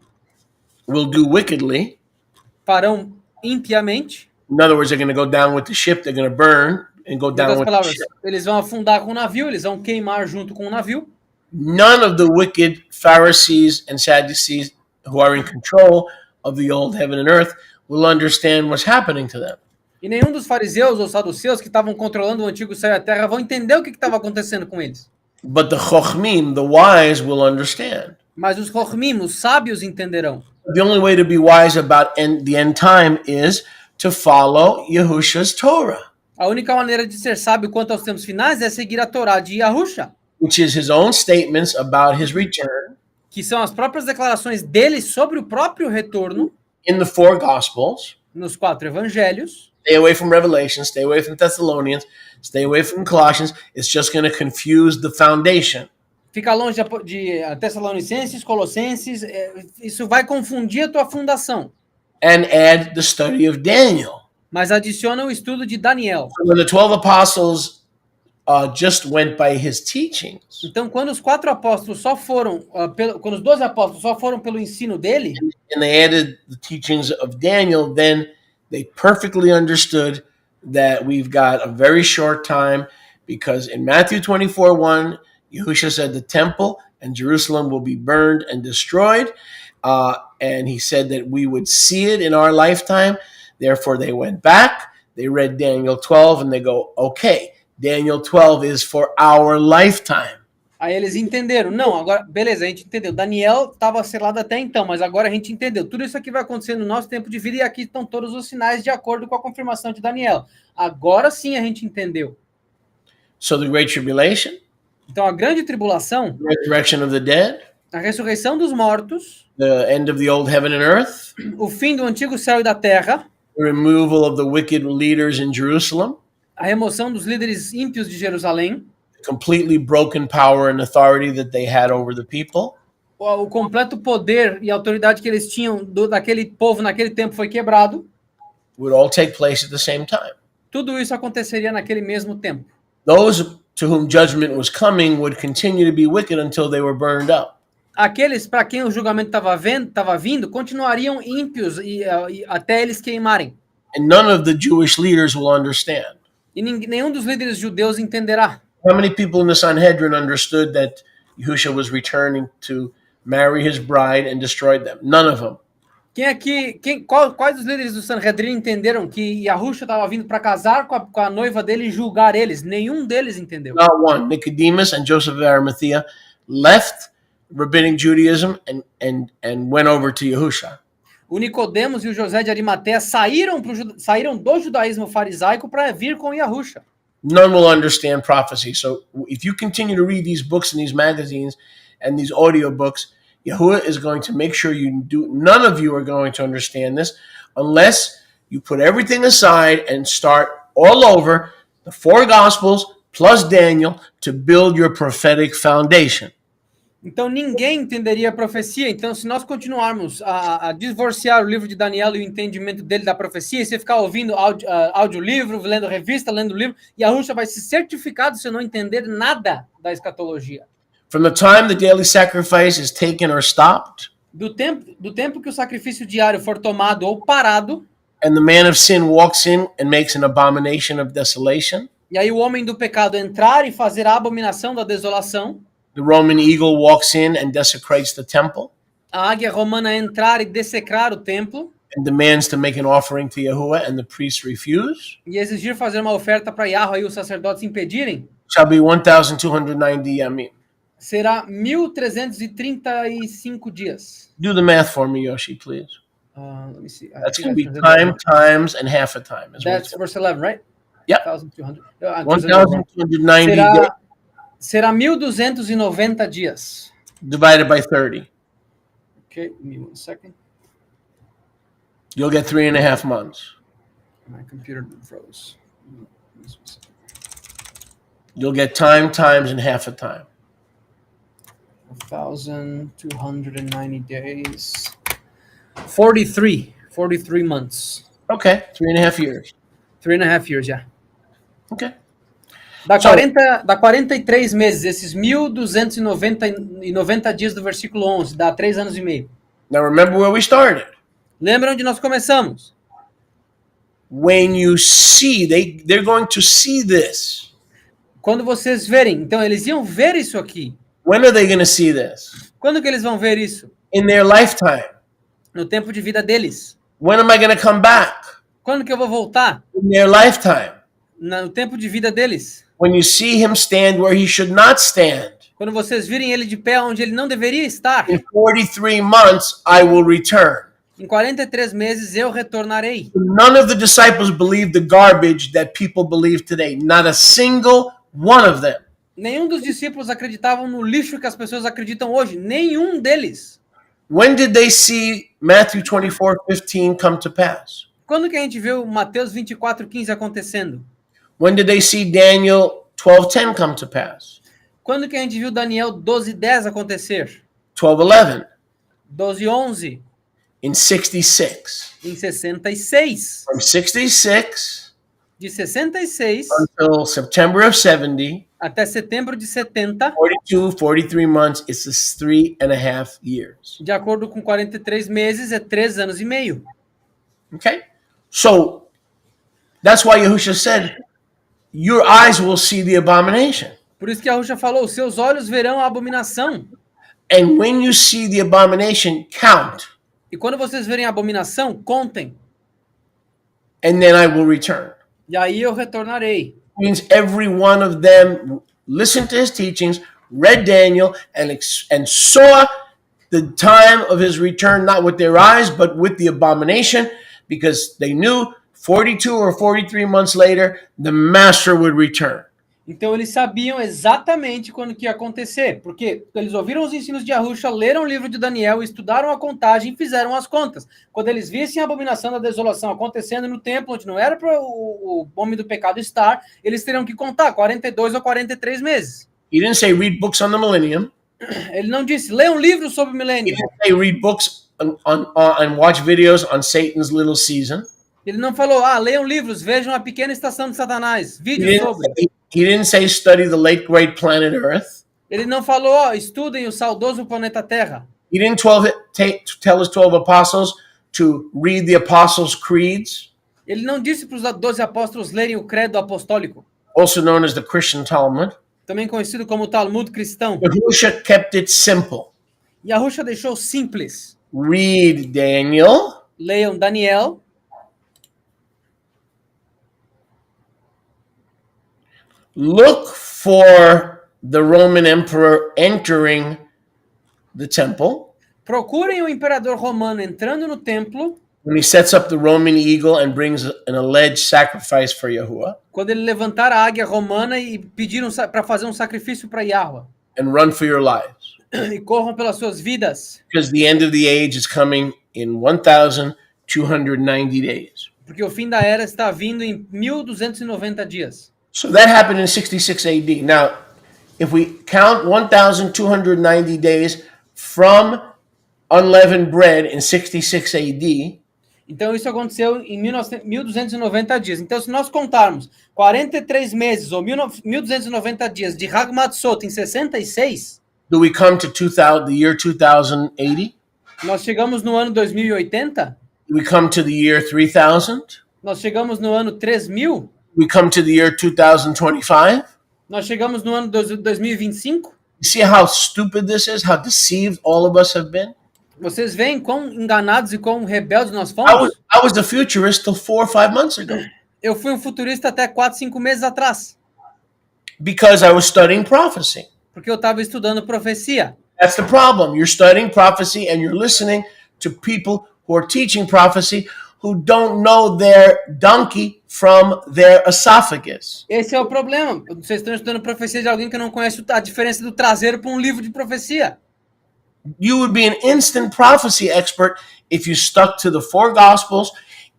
Speaker 1: will do wickedly.
Speaker 2: farão impiamente.
Speaker 1: In other words, they're going to go down with the ship, they're going to burn and go
Speaker 2: Em
Speaker 1: down
Speaker 2: outras
Speaker 1: with the
Speaker 2: palavras,
Speaker 1: ship.
Speaker 2: eles vão afundar com o navio, eles vão queimar junto com o navio.
Speaker 1: None of the wicked Pharisees and Sadducees who are in control of the old heaven and earth will understand what's happening to them.
Speaker 2: E nenhum dos fariseus ou saduceus que estavam controlando o antigo céu e a terra vão entender o que estava acontecendo com eles.
Speaker 1: But the Chochmim, the wise, will understand.
Speaker 2: Mas os Chochmim, os sábios, entenderão.
Speaker 1: The only way to be wise about the end time is to follow Yahusha's Torah,
Speaker 2: A única maneira de ser sábio quanto aos tempos finais é seguir a Torá de Yahusha,
Speaker 1: which is his own statements about his return
Speaker 2: que são as próprias declarações dele sobre o próprio retorno
Speaker 1: in the four Gospels.
Speaker 2: nos 4 evangelhos.
Speaker 1: Stay away from Revelation, stay away from Thessalonians, stay away from Colossians. It's just going to confuse the foundation.
Speaker 2: Fica longe de Tessalonicenses, Colossenses, isso vai confundir a tua fundação.
Speaker 1: And add the study of Daniel.
Speaker 2: Mas adiciona o estudo de Daniel.
Speaker 1: When the 12 apostles just went by his teachings,
Speaker 2: Então, quando os 4 apóstolos só foram, quando os 12 apóstolos só foram pelo ensino dele,
Speaker 1: and they added the teachings of Daniel, then they perfectly understood that we've got a very short time, because in Matthew 24:1, Yahushua said the temple and Jerusalem will be burned and destroyed. And he said that we would see it in our lifetime. Therefore, they went back, they read Daniel 12, and they go, okay, Daniel 12 is for our lifetime.
Speaker 2: aí eles entenderam. Não, agora, beleza, a gente entendeu. Daniel estava selado até então, mas agora a gente entendeu. Tudo isso aqui vai acontecer no nosso tempo de vida e aqui estão todos os sinais de acordo com a confirmação de Daniel. Agora sim a gente entendeu.
Speaker 1: So the Great Tribulation,
Speaker 2: Então a grande tribulação,
Speaker 1: resurrection of the dead,
Speaker 2: a ressurreição dos mortos,
Speaker 1: the end of the old heaven and earth,
Speaker 2: o fim do antigo céu e da terra,
Speaker 1: the removal of the wicked leaders in Jerusalem,
Speaker 2: a remoção dos líderes ímpios de Jerusalém,
Speaker 1: completely broken power and authority that they had over the people,
Speaker 2: o completo poder e autoridade que eles tinham daquele povo naquele tempo foi quebrado.
Speaker 1: would all take place at the same time.
Speaker 2: Tudo isso aconteceria naquele mesmo tempo.
Speaker 1: Those to whom judgment was coming would continue to be wicked until they were burned up.
Speaker 2: Aqueles para quem o julgamento estava vindo continuariam ímpios e até eles queimarem.
Speaker 1: And none of the Jewish leaders will understand.
Speaker 2: E nenhum dos líderes judeus entenderá.
Speaker 1: How many people in the Sanhedrin understood that Yahushua was returning to marry his bride and destroy them? None of them.
Speaker 2: Quais dos líderes do Sanhedrin entenderam que Yahusha estava vindo para casar com a noiva dele e julgar eles? Nenhum deles entendeu.
Speaker 1: Not one. Nicodemus and Joseph of Arimathea left rabbinic Judaism and went over to Yahushua.
Speaker 2: O Nicodemos e o José de Arimateia saíram do judaísmo farisaico para vir com Yahusha.
Speaker 1: None will understand prophecy. So if you continue to read these books and these magazines and these audio books, Yahuwah is going to make sure you do. None of you are going to understand this unless you put everything aside and start all over the four Gospels plus Daniel to build your prophetic foundation.
Speaker 2: Então ninguém entenderia a profecia. Então, se nós continuarmos a divorciar o livro de Daniel e o entendimento dele da profecia, e você ficar ouvindo audiolivro, lendo revista, lendo livro, Yahusha vai ser certificado se não entender nada da escatologia.
Speaker 1: From the time the daily sacrifice is taken or stopped,
Speaker 2: Do tempo que o sacrifício diário for tomado ou parado,
Speaker 1: and the man of sin walks in and makes an abomination of desolation,
Speaker 2: e aí o homem do pecado entrar e fazer a abominação da desolação,
Speaker 1: the Roman eagle walks in and desecrates the temple,
Speaker 2: a águia romana entrar e dessecrar o templo,
Speaker 1: and demands to make an offering to Yahuwah, and the priests refuse,
Speaker 2: e exigir fazer uma oferta para Yahweh e os sacerdotes impedirem,
Speaker 1: shall be 1,290 yamim.
Speaker 2: será 1.335 dias.
Speaker 1: Do the math for me, Yoshi, please.
Speaker 2: Let me see.
Speaker 1: That's going to be time times and half a time.
Speaker 2: That's verse 11, right?
Speaker 1: Yep.
Speaker 2: 1,200.
Speaker 1: 1,290 days
Speaker 2: Será 1.290 dias.
Speaker 1: divided by 30.
Speaker 2: Okay, give me 1 second.
Speaker 1: You'll get 3.5 months.
Speaker 2: My computer froze.
Speaker 1: You'll get time times and half a time.
Speaker 2: 1,290 days. 43 months.
Speaker 1: Okay, 3.5 years.
Speaker 2: 3.5 years, yeah.
Speaker 1: Okay.
Speaker 2: Dá 43 meses, esses 1.290 dias do versículo 11, dá 3 anos e meio.
Speaker 1: Now remember where we started.
Speaker 2: Lembra onde nós começamos?
Speaker 1: When you see, they're going to see this.
Speaker 2: Quando vocês verem, então eles iam ver isso aqui.
Speaker 1: When are they going to see this?
Speaker 2: Quando que eles vão ver isso?
Speaker 1: In their lifetime.
Speaker 2: No tempo de vida deles.
Speaker 1: When am I going to come back?
Speaker 2: Quando que eu vou voltar?
Speaker 1: In their lifetime.
Speaker 2: No tempo de vida deles.
Speaker 1: When you see him stand where he should not stand.
Speaker 2: Quando vocês virem ele de pé onde ele não deveria estar.
Speaker 1: In 43 months, I will return.
Speaker 2: Em 43 meses eu retornarei.
Speaker 1: None of the disciples believed the garbage that people believe today. Not a single one of them.
Speaker 2: Nenhum dos discípulos acreditavam no lixo que as pessoas acreditam hoje. Nenhum deles.
Speaker 1: When did they see Matthew 24:15 come to pass?
Speaker 2: Quando que a gente viu Mateus 24:15 acontecendo?
Speaker 1: When did they see Daniel 12:10 come to pass?
Speaker 2: Quando que a gente viu Daniel 12:10 acontecer?
Speaker 1: 12:11.
Speaker 2: 12:11.
Speaker 1: In 66.
Speaker 2: Em 66.
Speaker 1: From 66
Speaker 2: De 66
Speaker 1: until September of 70,
Speaker 2: até setembro de 70,
Speaker 1: 43 months, it's 3.5 years.
Speaker 2: de acordo com 43 meses, é 3 anos e meio.
Speaker 1: Okay? So, that's why Yahushua said, your eyes will see the abomination.
Speaker 2: Por isso que a Ruxa falou, seus olhos verão a abominação.
Speaker 1: And when you see the abomination, count.
Speaker 2: E quando vocês verem a abominação, contem.
Speaker 1: And then I will return.
Speaker 2: E aí eu retornarei.
Speaker 1: Means every one of them listened to his teachings, read Daniel, and saw the time of his return, not with their eyes, but with the abomination, because they knew 42 or 43 months later, the master would return.
Speaker 2: Então eles sabiam exatamente quando que ia acontecer, porque eles ouviram os ensinos de Yahushua, leram o livro de Daniel, estudaram a contagem e fizeram as contas. Quando eles vissem a abominação da desolação acontecendo no templo, onde não era para o homem do pecado estar, eles teriam que contar 42 ou 43 meses.
Speaker 1: He didn't say read books on the millennium.
Speaker 2: Ele não disse, leia um livro sobre o
Speaker 1: He
Speaker 2: milênio.
Speaker 1: didn't say read books and watch videos on Satan's little season.
Speaker 2: Ele não falou, leiam livros, vejam a pequena estação de Satanás, vídeos sobre.
Speaker 1: He didn't say study the late great planet Earth.
Speaker 2: Ele não falou, estudem o saudoso planeta Terra.
Speaker 1: He didn't tell his 12 apostles to read the apostles' creeds,
Speaker 2: Ele não disse para os 12 apóstolos lerem o credo apostólico,
Speaker 1: also known as the Christian Talmud.
Speaker 2: também conhecido como Talmud cristão.
Speaker 1: Yahushua kept it simple.
Speaker 2: Yahushua deixou simples.
Speaker 1: Read Daniel,
Speaker 2: Leiam Daniel,
Speaker 1: look for the Roman emperor entering the temple.
Speaker 2: procurem o imperador romano entrando no templo,
Speaker 1: When he sets up the Roman eagle and brings an alleged sacrifice for Yahuwah,
Speaker 2: quando ele levantar a águia romana e pediram para fazer um sacrifício para Yahweh.
Speaker 1: and run for your lives.
Speaker 2: E corram pelas suas vidas,
Speaker 1: Because the end of the age is coming in 1,290 days.
Speaker 2: porque o fim da era está vindo em 1290 dias.
Speaker 1: So that happened in 66 AD. Now, if we count 1,290 days from unleavened bread in 66 AD,
Speaker 2: Então isso aconteceu em 1290 dias. Então se nós contarmos 43 meses ou 1290 dias de Hag Matzot em 66,
Speaker 1: do we come to the year 2080?
Speaker 2: nós chegamos no ano 2080?
Speaker 1: Do we come to the year 3000?
Speaker 2: Nós chegamos no ano 3000?
Speaker 1: We come to the year 2025?
Speaker 2: Nós chegamos no ano 2025?
Speaker 1: You see how stupid this is? How deceived all of us have been?
Speaker 2: Vocês veem quão enganados e quão rebeldes nós
Speaker 1: I
Speaker 2: fomos?
Speaker 1: was a futurist till 4 or 5 months ago
Speaker 2: Eu fui um futurista até 4, 5 meses atrás,
Speaker 1: because I was studying prophecy.
Speaker 2: porque eu estava estudando profecia.
Speaker 1: That's the problem. You're studying prophecy and you're listening to people who are teaching prophecy who don't know their donkey from their esophagus.
Speaker 2: Esse é o problema. Vocês estão estudando profecia de alguém que não conhece a diferença do traseiro para um livro de profecia.
Speaker 1: You would be an instant prophecy expert if you stuck to the four gospels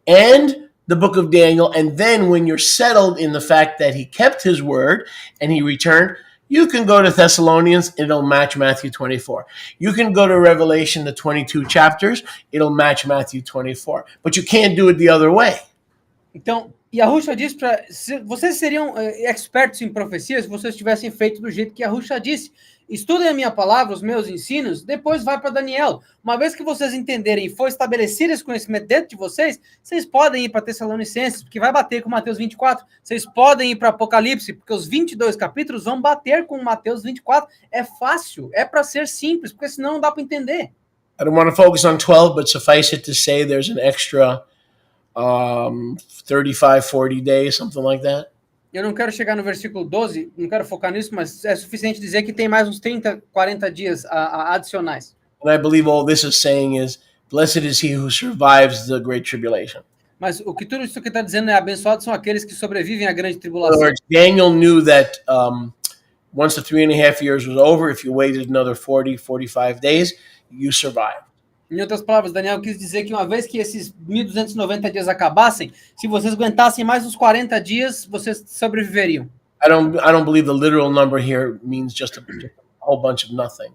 Speaker 1: and the book of Daniel, and then when you're settled in the fact that he kept his word and he returned, you can go to Thessalonians, it'll match Matthew 24. You can go to Revelation, the 22 chapters, it'll match Matthew 24. But you can't do it the other way.
Speaker 2: Então, Yahushua diz para... Vocês seriam expertos em profecia se vocês tivessem feito do jeito que Yahushua disse. Estudem a minha palavra, os meus ensinos, depois vai para Daniel. Uma vez que vocês entenderem e for estabelecido esse conhecimento dentro de vocês, vocês podem ir para Tessalonicenses, porque vai bater com Mateus 24. Vocês podem ir para Apocalipse, porque os 22 capítulos vão bater com Mateus 24. É fácil, é para ser simples, porque senão não dá para entender.
Speaker 1: I don't want to focus on 12, but suffice it to say there's an extra 35, 40 days, something like that.
Speaker 2: Eu não quero chegar no versículo 12, não quero focar nisso, mas é suficiente dizer que tem mais uns 30, 40 dias adicionais.
Speaker 1: And I believe all this is saying is, blessed is he who survives the great tribulation.
Speaker 2: Mas o que tudo isso que está dizendo é abençoados são aqueles que sobrevivem à grande
Speaker 1: In
Speaker 2: tribulação.
Speaker 1: other words, Daniel knew that once the 3.5 years was over, if you waited another 40, 45 days, you survived.
Speaker 2: Em outras palavras, Daniel quis dizer que uma vez que esses 1.290 dias acabassem, se vocês aguentassem mais uns 40 dias, vocês sobreviveriam.
Speaker 1: I don't believe the literal number here means just a whole bunch of nothing.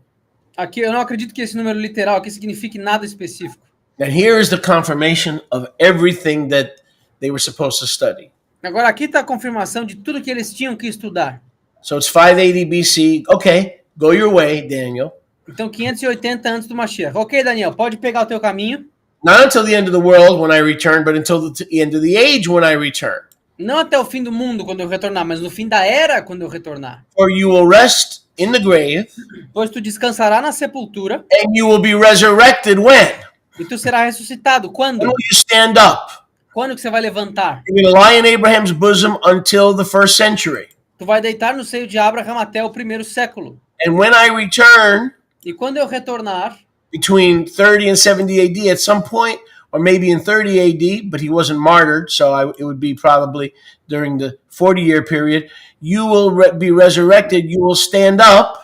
Speaker 2: Aqui eu não acredito que esse número literal aqui signifique nada específico.
Speaker 1: And here is the confirmation of everything that they were supposed to study.
Speaker 2: Agora aqui está a confirmação de tudo que eles tinham que estudar.
Speaker 1: So it's 580 BC. Okay, go your way, Daniel.
Speaker 2: Então 580 antes do Mashiach. Ok, Daniel, pode pegar o teu caminho.
Speaker 1: Not until the end of the world when I return, but until the end of the age when I return.
Speaker 2: Não até o fim do mundo quando eu retornar, mas no fim da era quando eu retornar.
Speaker 1: For you will rest in the grave,
Speaker 2: Pois tu descansará na sepultura
Speaker 1: and you will be resurrected when?
Speaker 2: e tu serás ressuscitado. Quando?
Speaker 1: When will you stand up?
Speaker 2: Quando que você vai levantar?
Speaker 1: You're going to lie in Abraham's bosom until the first century.
Speaker 2: Tu vai deitar no seio de Abraão até o primeiro século.
Speaker 1: And when I return,
Speaker 2: E quando eu retornar,
Speaker 1: between 30 and 70 AD at some point, or maybe in 30 AD, but he wasn't martyred, so it would be probably during the 40-year period, you will be resurrected, you will stand up.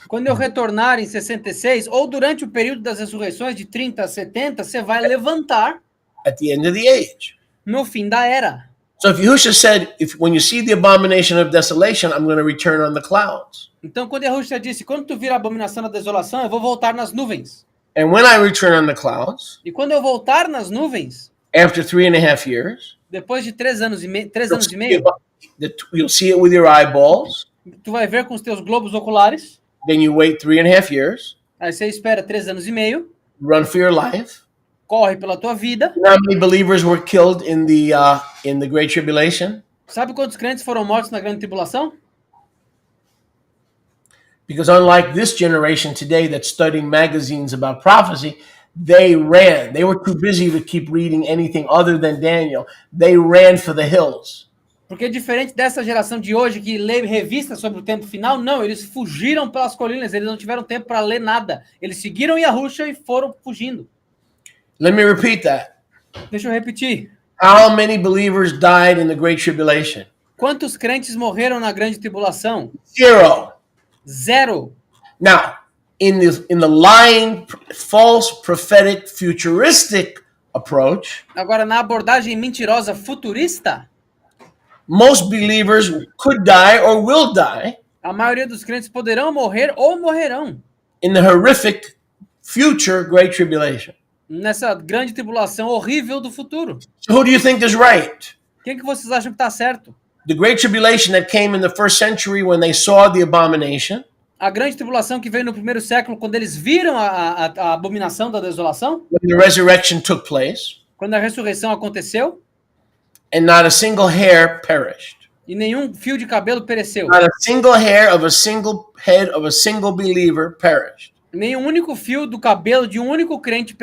Speaker 2: quando eu retornar em 66, ou durante o período das ressurreições de 30 a 70, você vai levantar
Speaker 1: At the end of the age.
Speaker 2: no fim da era.
Speaker 1: So if Yahushua said, when you see the abomination of desolation, I'm going to return on the clouds.
Speaker 2: Então, quando Yahushua disse, quando tu vir a abominação da desolação, eu vou voltar nas nuvens.
Speaker 1: And when I return on the clouds,
Speaker 2: E quando eu voltar nas nuvens,
Speaker 1: after 3.5 years,
Speaker 2: depois de 3 anos e meio,
Speaker 1: you'll see it with your eyeballs.
Speaker 2: tu vai ver com os teus globos oculares.
Speaker 1: Then you wait 3.5 years,
Speaker 2: Aí você espera 3 anos e meio,
Speaker 1: run for your life.
Speaker 2: corre pela tua vida.
Speaker 1: You know how many believers were killed in the Great Tribulation?
Speaker 2: Sabe quantos crentes foram mortos na grande tribulação?
Speaker 1: Because unlike this generation today that's studying magazines about prophecy, they ran. They were too busy to keep reading anything other than Daniel. They ran for the hills.
Speaker 2: Porque diferente dessa geração de hoje que lê revistas sobre o tempo final, não, eles fugiram pelas colinas, eles não tiveram tempo para ler nada. Eles seguiram Yahushua e foram fugindo.
Speaker 1: Let me repeat that.
Speaker 2: Deixa eu repetir.
Speaker 1: How many believers died in the Great Tribulation?
Speaker 2: Quantos crentes morreram na grande tribulação?
Speaker 1: 0.
Speaker 2: 0.
Speaker 1: Now, in the lying, false, prophetic, futuristic approach,
Speaker 2: Agora, na abordagem mentirosa futurista,
Speaker 1: most believers could die or will die
Speaker 2: a maioria dos crentes poderão morrer ou morrerão
Speaker 1: in the horrific future Great Tribulation.
Speaker 2: nessa grande tribulação horrível do futuro.
Speaker 1: So who do you think is right?
Speaker 2: Quem que vocês acham que está certo?
Speaker 1: The Great Tribulation that came in the first century when they saw the abomination,
Speaker 2: A grande tribulação que veio no primeiro século, quando eles viram a abominação da desolação,
Speaker 1: when the resurrection took place,
Speaker 2: quando a ressurreição aconteceu,
Speaker 1: and not a single hair perished.
Speaker 2: e nenhum fio de cabelo pereceu.
Speaker 1: Not a single hair of a single head of a single believer perished.
Speaker 2: Nenhum único fio do cabelo de um único crente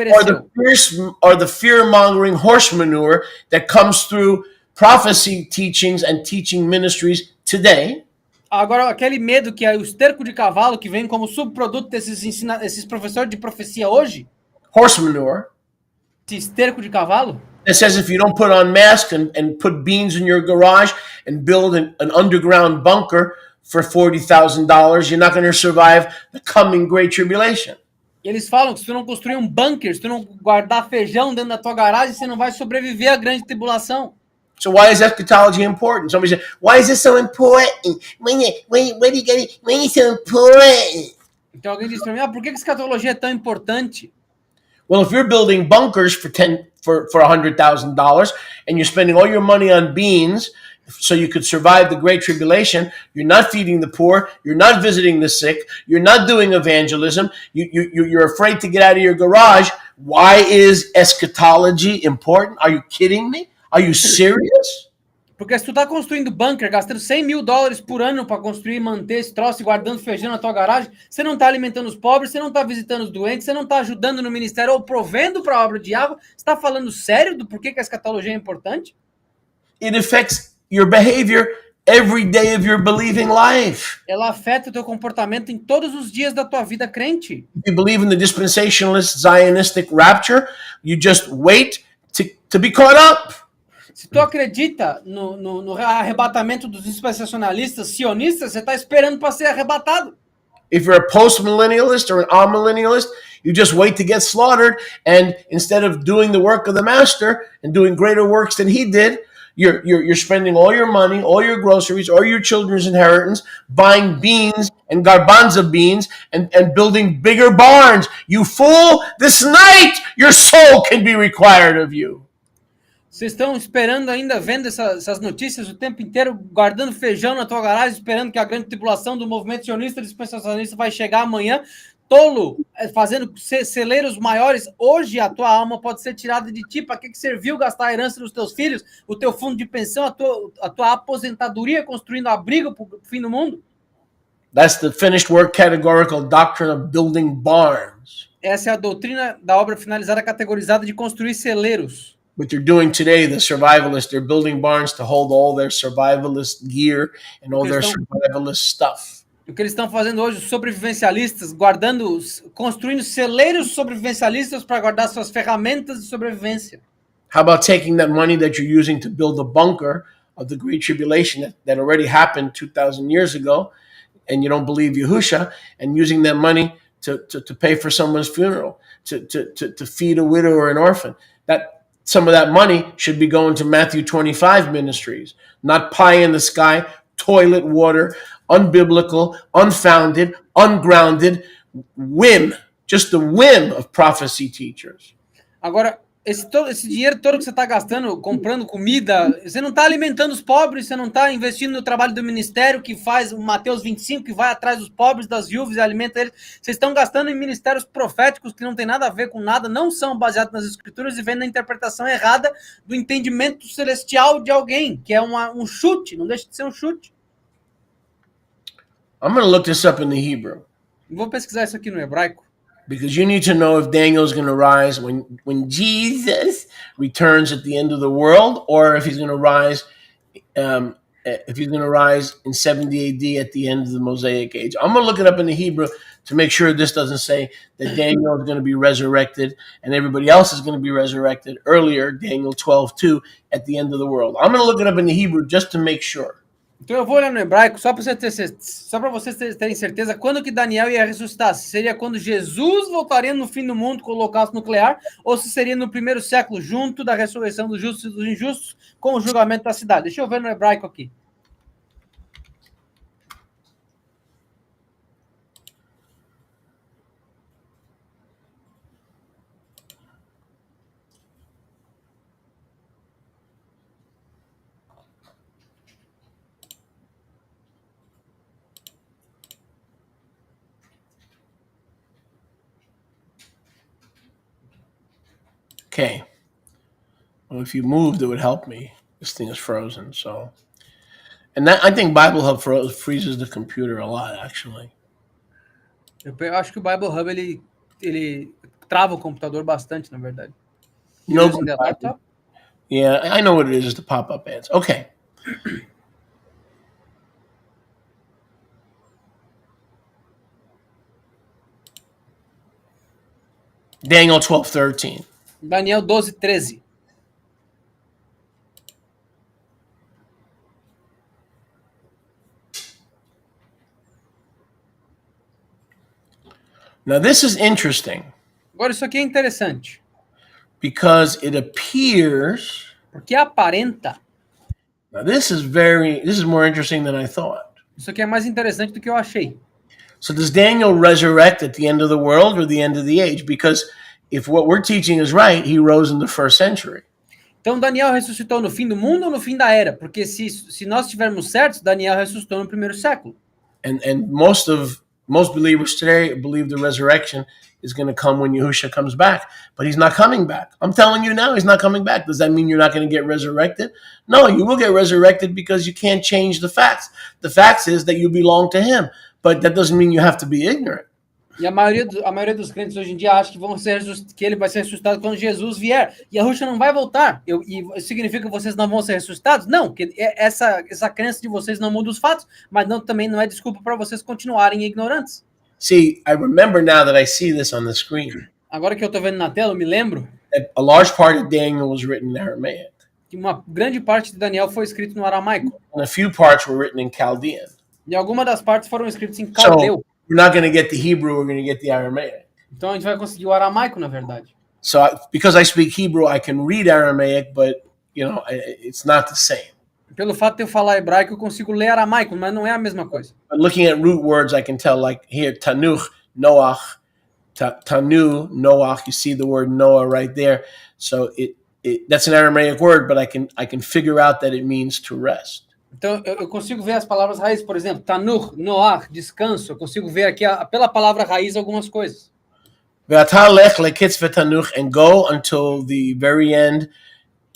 Speaker 1: Or the fear-mongering horse manure that comes through prophecy teachings and teaching ministries today.
Speaker 2: Agora, aquele medo que é o esterco de cavalo que vem como subproduto desses professores de profecia hoje,
Speaker 1: Horse manure.
Speaker 2: Esterco de cavalo?
Speaker 1: It says if you don't put on masks and put beans in your garage and build an underground bunker for $40,000, you're not going to survive the coming Great Tribulation.
Speaker 2: Eles falam que se tu não construir um bunker, se tu não guardar feijão dentro da tua garagem, você não vai sobreviver à grande tribulação.
Speaker 1: So why is eschatology important? Somebody said, why is it so important? When it's so important?
Speaker 2: Então alguém diz para mim, por que escatologia é tão importante?
Speaker 1: Well, if you're building bunkers for $100,000 and you're spending all your money on beans so you could survive the Great Tribulation, you're not feeding the poor, you're not visiting the sick, you're not doing evangelism, you're afraid to get out of your garage. Why is eschatology important? Are you kidding me? Are you serious?
Speaker 2: Porque se tu tá construindo bunker, gastando $100 mil por ano para construir e manter esse troço e guardando feijão na tua garagem, você não tá alimentando os pobres, você não tá visitando os doentes, você não tá ajudando no ministério ou provendo para a obra de água. Você tá falando sério do porquê que a escatologia é importante?
Speaker 1: It affects your behavior every day of your believing life.
Speaker 2: Ela afeta o teu comportamento em todos os dias da tua vida crente.
Speaker 1: If you believe in the dispensationalist Zionistic rapture, you just wait to be caught up.
Speaker 2: Se tu acredita no arrebatamento dos dispensacionalistas sionistas, você está esperando para ser arrebatado.
Speaker 1: If you're a post-millennialist or an amillennialist, you just wait to get slaughtered, and instead of doing the work of the master and doing greater works than he did, you're spending all your money, all your groceries, all your children's inheritance, buying beans and garbanzo beans and building bigger barns. You fool, this night your soul can be required of you.
Speaker 2: Vocês estão esperando ainda, vendo essas notícias o tempo inteiro, guardando feijão na tua garagem, esperando que a grande tribulação do movimento sionista dispensacionalista vai chegar amanhã. Tolo, fazendo celeiros maiores. Hoje a tua alma pode ser tirada de ti. Para que serviu gastar a herança dos teus filhos, o teu fundo de pensão, a tua aposentadoria, construindo abrigo para o fim do mundo?
Speaker 1: That's the finished work categorical doctrine of building barns.
Speaker 2: Essa é a doutrina da obra finalizada categorizada de construir celeiros.
Speaker 1: What they're doing today, the survivalists, they're building barns to hold all their survivalist gear and all their survivalist stuff.
Speaker 2: O que eles estão fazendo hoje, os sobrevivencialistas, construindo celeiros sobrevivencialistas para guardar suas ferramentas de sobrevivência.
Speaker 1: How about taking that money that you're using to build a bunker of the Great Tribulation that already happened 2,000 years ago, and you don't believe Yahusha, and using that money to pay for someone's funeral, to feed a widow or an orphan? Some of that money should be going to Matthew 25 ministries, not pie in the sky, toilet water, unbiblical, unfounded, ungrounded whim, just the whim of prophecy teachers.
Speaker 2: Agora, esse dinheiro todo que você está gastando, comprando comida, você não está alimentando os pobres, você não está investindo no trabalho do ministério que faz o Mateus 25, que vai atrás dos pobres, das viúvas e alimenta eles. Vocês estão gastando em ministérios proféticos que não tem nada a ver com nada, não são baseados nas escrituras e vendo a interpretação errada do entendimento celestial de alguém, que é um chute, não deixa de ser um chute.
Speaker 1: I'm going to look this up in the Hebrew.
Speaker 2: Vou pesquisar isso aqui no hebraico.
Speaker 1: Because you need to know if Daniel's going to rise when Jesus returns at the end of the world, or if he's going to rise, in 70 AD at the end of the Mosaic Age. I'm going to look it up in the Hebrew to make sure this doesn't say that Daniel is going to be resurrected and everybody else is going to be resurrected earlier, Daniel 12:2, at the end of the world. I'm going to look it up in the Hebrew just to make sure.
Speaker 2: Então eu vou olhar no hebraico só para vocês terem certeza quando que Daniel ia ressuscitar. Se seria quando Jesus voltaria no fim do mundo com o holocausto nuclear, ou se seria no primeiro século, junto da ressurreição dos justos e dos injustos, com o julgamento da cidade. Deixa eu ver no hebraico aqui.
Speaker 1: Okay. Well, if you moved, it would help me. This thing is frozen, so. And that, I think Bible Hub freezes the computer a lot, actually.
Speaker 2: Eu acho que o Bible Hub ele trava o computador bastante, na verdade.
Speaker 1: No, yeah, I know what it is. The pop-up ads. Okay. Daniel 12:13.
Speaker 2: Daniel 12:13.
Speaker 1: Now this is interesting
Speaker 2: Agora, isso aqui é interessante,
Speaker 1: because it appears.
Speaker 2: porque aparenta.
Speaker 1: Now this is more interesting than I thought.
Speaker 2: Isso aqui é mais interessante do que eu achei.
Speaker 1: So does Daniel resurrect at the end of the world or the end of the age? Because if what we're teaching is right, he rose in the first century.
Speaker 2: Então, Daniel ressuscitou no fim do mundo ou no fim da era? Porque se nós estivermos certos, Daniel ressuscitou no primeiro século.
Speaker 1: And most believers today believe the resurrection is going to come when Yahushua comes back, but he's not coming back. I'm telling you now, he's not coming back. Does that mean you're not going to get resurrected? No, you will get resurrected because you can't change the facts. The facts is that you belong to him, but that doesn't mean you have to be ignorant.
Speaker 2: E a maioria dos crentes hoje em dia acha que ele vai ser ressuscitado quando Jesus vier. E Yahushua não vai voltar. E significa que vocês não vão ser ressuscitados? Não, porque essa crença de vocês não muda os fatos, mas também não é desculpa para vocês continuarem ignorantes.
Speaker 1: See, I remember now that I see this on the screen.
Speaker 2: Agora que eu estou vendo na tela, eu me lembro
Speaker 1: That a large part of Daniel was written in Aramaic,
Speaker 2: que uma grande parte de Daniel foi escrito no aramaico.
Speaker 1: and a few parts were written in Chaldean.
Speaker 2: E algumas das partes foram escritas em caldeu.
Speaker 1: So we're not going to get the Hebrew, we're going to get the Aramaic.
Speaker 2: Então a gente vai conseguir o aramaico, na verdade.
Speaker 1: So because I speak Hebrew, I can read Aramaic, but it's not the same.
Speaker 2: Pelo fato de eu falar hebraico, eu consigo ler aramaico, mas não é a mesma coisa.
Speaker 1: But looking at root words, I can tell, like here, Tanuch, Noach, Tanu, Noach. You see the word Noah right there. So that's an Aramaic word, but I can figure out that it means to rest.
Speaker 2: Então eu consigo ver as palavras raízes, por exemplo, Tanur, Noach, descanso. Eu consigo ver aqui pela palavra raiz algumas coisas.
Speaker 1: Ve'ata lech lekitz v'tanuch, and go until the very end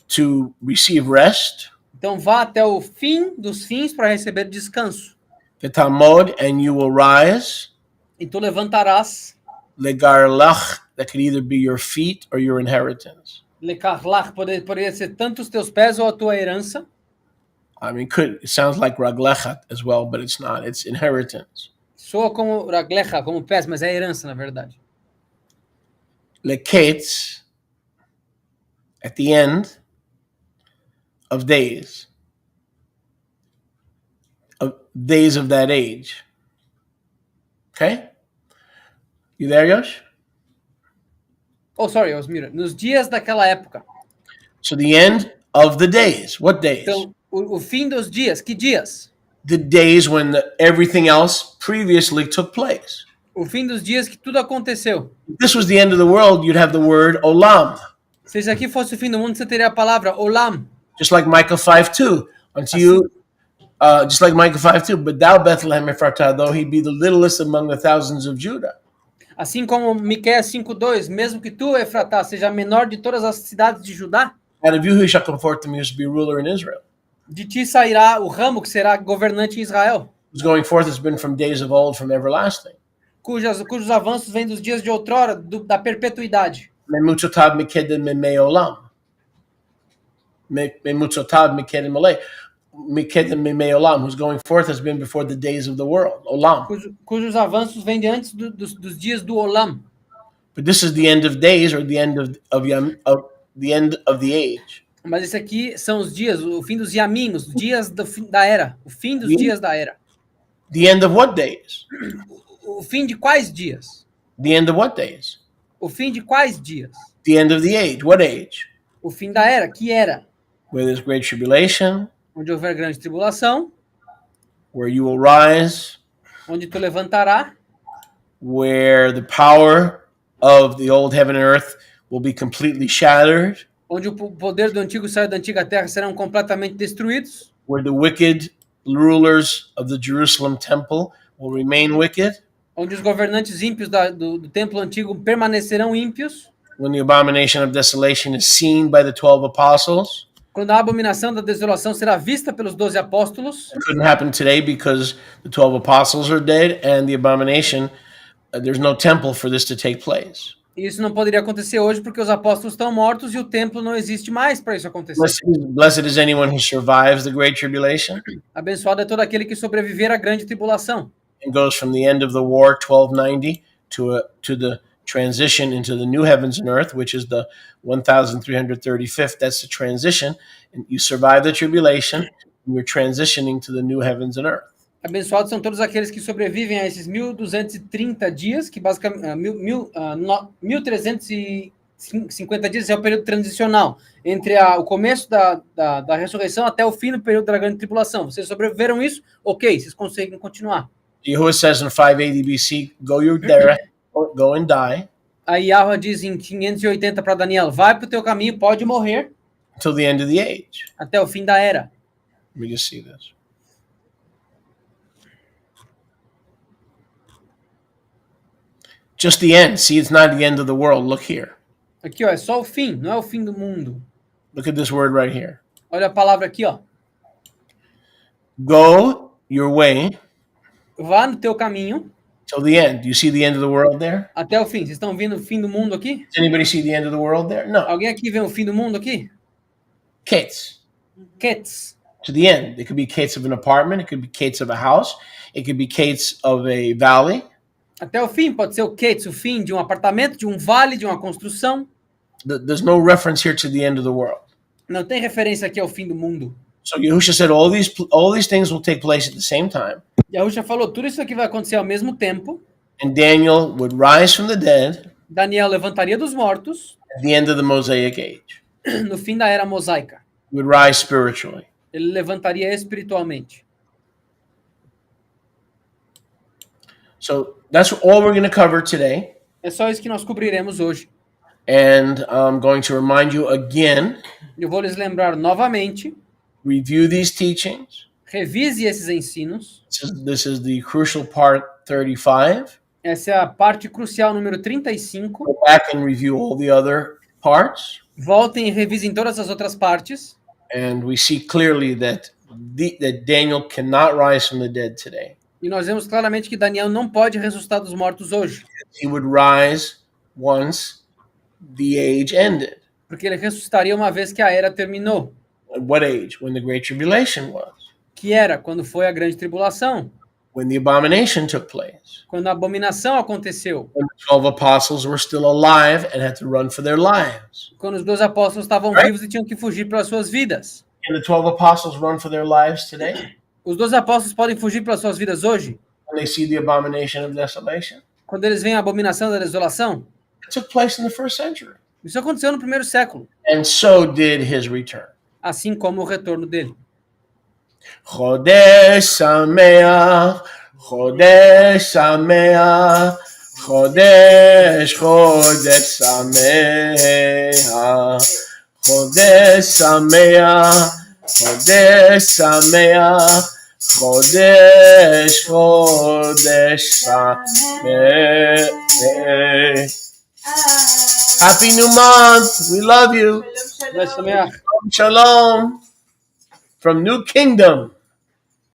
Speaker 1: to receive rest.
Speaker 2: Então vá até o fim dos fins para receber descanso.
Speaker 1: V'tamod, and you will rise.
Speaker 2: E tu levantarás.
Speaker 1: Legarlach, that could either be your feet or your inheritance.
Speaker 2: Lekarlach, poderia ser tanto os teus pés ou a tua herança.
Speaker 1: I mean, it sounds like raglechat as well, but it's not. It's inheritance.
Speaker 2: Soa como raglecha, como pés, mas é herança, na verdade.
Speaker 1: Leketz, at the end of days of that age. Okay? You there, Yosh?
Speaker 2: Oh, sorry, Osmira. Nos dias daquela época.
Speaker 1: So the end of the days. What days?
Speaker 2: Então, o fim dos dias. Que dias?
Speaker 1: The days when everything else previously took place.
Speaker 2: O fim dos dias que tudo aconteceu.
Speaker 1: If this was the end of the world, you'd have the word olam.
Speaker 2: Se isso aqui fosse o fim do mundo, você teria a palavra olam.
Speaker 1: Just like Micah 5:2. Just like Micah 5:2. But thou, Bethlehem Ephratah, though he be the littlest among the thousands of Judah.
Speaker 2: Assim como Miqueias 5:2, mesmo que tu, Efratá, seja a menor de todas as cidades de Judá,
Speaker 1: out of you he shall come forth to me to be ruler in Israel.
Speaker 2: De ti sairá o ramo que será governante em Israel.
Speaker 1: Whose going forth has been from days of old, from everlasting.
Speaker 2: Cujos avanços vêm dos dias de outrora, da perpetuidade.
Speaker 1: Memutzotav mikedem me'olam. Memutzotav mikedem olei. Mikedem me'olam, whose going forth has been before the days of the world. Olam.
Speaker 2: Cujos avanços vêm de antes dos dias do Olam.
Speaker 1: But this is the end of days, or the end of the end of the age.
Speaker 2: Mas esse aqui são os dias, o fim dos Yamim, os dias da era, o fim dos dias da era.
Speaker 1: The end of what days?
Speaker 2: O fim de quais dias?
Speaker 1: The end of what days?
Speaker 2: O fim de quais dias?
Speaker 1: The end of the age. What age?
Speaker 2: O fim da era, que era?
Speaker 1: Where there's great tribulation.
Speaker 2: Onde houver grande tribulação.
Speaker 1: Where you will rise.
Speaker 2: Onde tu levantará.
Speaker 1: Where the power of the old heaven and earth will be completely shattered.
Speaker 2: Onde o poder do antigo céu e da antiga terra serão completamente destruídos.
Speaker 1: Where the wicked rulers of the Jerusalem temple will remain wicked.
Speaker 2: Onde os governantes ímpios do templo antigo permanecerão ímpios.
Speaker 1: When the abomination of desolation is seen by the 12 apostles.
Speaker 2: Quando a abominação da desolação será vista pelos 12 apóstolos.
Speaker 1: It couldn't happen today because the 12 apostles are dead and the abomination, there's no temple for this to take place.
Speaker 2: Isso não poderia acontecer hoje porque os apóstolos estão mortos e o templo não existe mais para isso acontecer.
Speaker 1: Blessed is anyone who survives the great tribulation.
Speaker 2: Abençoado é todo aquele que sobreviver à grande tribulação.
Speaker 1: And goes from the end of the war, 1290, to the transition into the new heavens and earth, which is the 1335th. That's the transition. And you survive the tribulation, and you're transitioning to the new heavens and earth.
Speaker 2: Abençoados são todos aqueles que sobrevivem a esses 1230 dias, que basicamente 1350 dias é o período transicional entre o começo da ressurreição até o fim do período da grande tribulação. Vocês sobreviveram isso? Ok, vocês conseguem continuar.
Speaker 1: Yahuwah says in 580 BC, go your derech, go and die.
Speaker 2: Aí Yahweh diz em 580 para Daniel, vai para o teu caminho, pode morrer
Speaker 1: until the end of the age.
Speaker 2: até o fim da era.
Speaker 1: Let me just see this. Just the end. See, it's not the end of the world. Look here.
Speaker 2: Aqui, ó, é só o fim, não é o fim do mundo.
Speaker 1: Look at this word right here.
Speaker 2: Olha a palavra aqui, ó.
Speaker 1: Go your way
Speaker 2: Vá no teu caminho
Speaker 1: till the end. Do you see the end of the world there?
Speaker 2: até o fim. Vocês estão vendo o fim do mundo aqui?
Speaker 1: Does anybody see the end of the world there? No.
Speaker 2: Alguém aqui vê o fim do mundo aqui?
Speaker 1: Kates.
Speaker 2: Ketz.
Speaker 1: To the end. It could be Kates of an apartment. It could be Kates of a house. It could be Kates of a valley.
Speaker 2: Até o fim, pode ser o Ketz, o fim de um apartamento, de um vale, de uma construção.
Speaker 1: There's no reference here to the end of the world.
Speaker 2: Não tem referência aqui ao fim do mundo.
Speaker 1: So Yahushua said all these things will take place at the same time.
Speaker 2: Yahushua falou, tudo isso aqui vai acontecer ao mesmo tempo.
Speaker 1: And Daniel would rise from the dead
Speaker 2: Daniel levantaria dos mortos
Speaker 1: at the end of the Mosaic age.
Speaker 2: no fim da era mosaica.
Speaker 1: He would rise spiritually.
Speaker 2: Ele levantaria espiritualmente.
Speaker 1: So that's all we're going to cover today.
Speaker 2: É só isso que nós cobriremos hoje.
Speaker 1: And I'm going to remind you again,
Speaker 2: Eu vou lhes lembrar novamente,
Speaker 1: review these teachings.
Speaker 2: revise esses ensinos.
Speaker 1: This is the crucial part 35.
Speaker 2: Essa é a parte crucial número 35.
Speaker 1: Go back and review all the other parts.
Speaker 2: Voltem e revisem todas as outras partes.
Speaker 1: And we see clearly that Daniel cannot rise from the dead today.
Speaker 2: E nós vemos claramente que Daniel não pode ressuscitar dos mortos hoje.
Speaker 1: He would rise once the age ended.
Speaker 2: Porque ele ressuscitaria uma vez que a era terminou.
Speaker 1: What age? When the Great Tribulation was.
Speaker 2: Que era quando foi a grande tribulação.
Speaker 1: When the abomination took place.
Speaker 2: Quando a abominação aconteceu.
Speaker 1: When the 12 apostles were still alive and had to run for their lives.
Speaker 2: Quando os 12 apóstolos estavam vivos e tinham que fugir pelas suas vidas.
Speaker 1: Can the 12 apostles run for their lives today?
Speaker 2: Os 12 apóstolos podem fugir pelas suas vidas hoje?
Speaker 1: When they see the abomination of desolation?
Speaker 2: Quando eles veem a abominação da desolação?
Speaker 1: It took place in the first century.
Speaker 2: Isso aconteceu no primeiro século.
Speaker 1: And so did his return.
Speaker 2: Assim como o retorno dele.
Speaker 1: Chodesh Sameach, Chodesh Sameach, Chodesh, Chodesh Sameach, Chodesh Sameach, Chodesh Sameach, Chodesh, Chodesh Sameach. Happy new month. We love you.
Speaker 2: Vai, Sameach.
Speaker 1: Shalom from New Kingdom.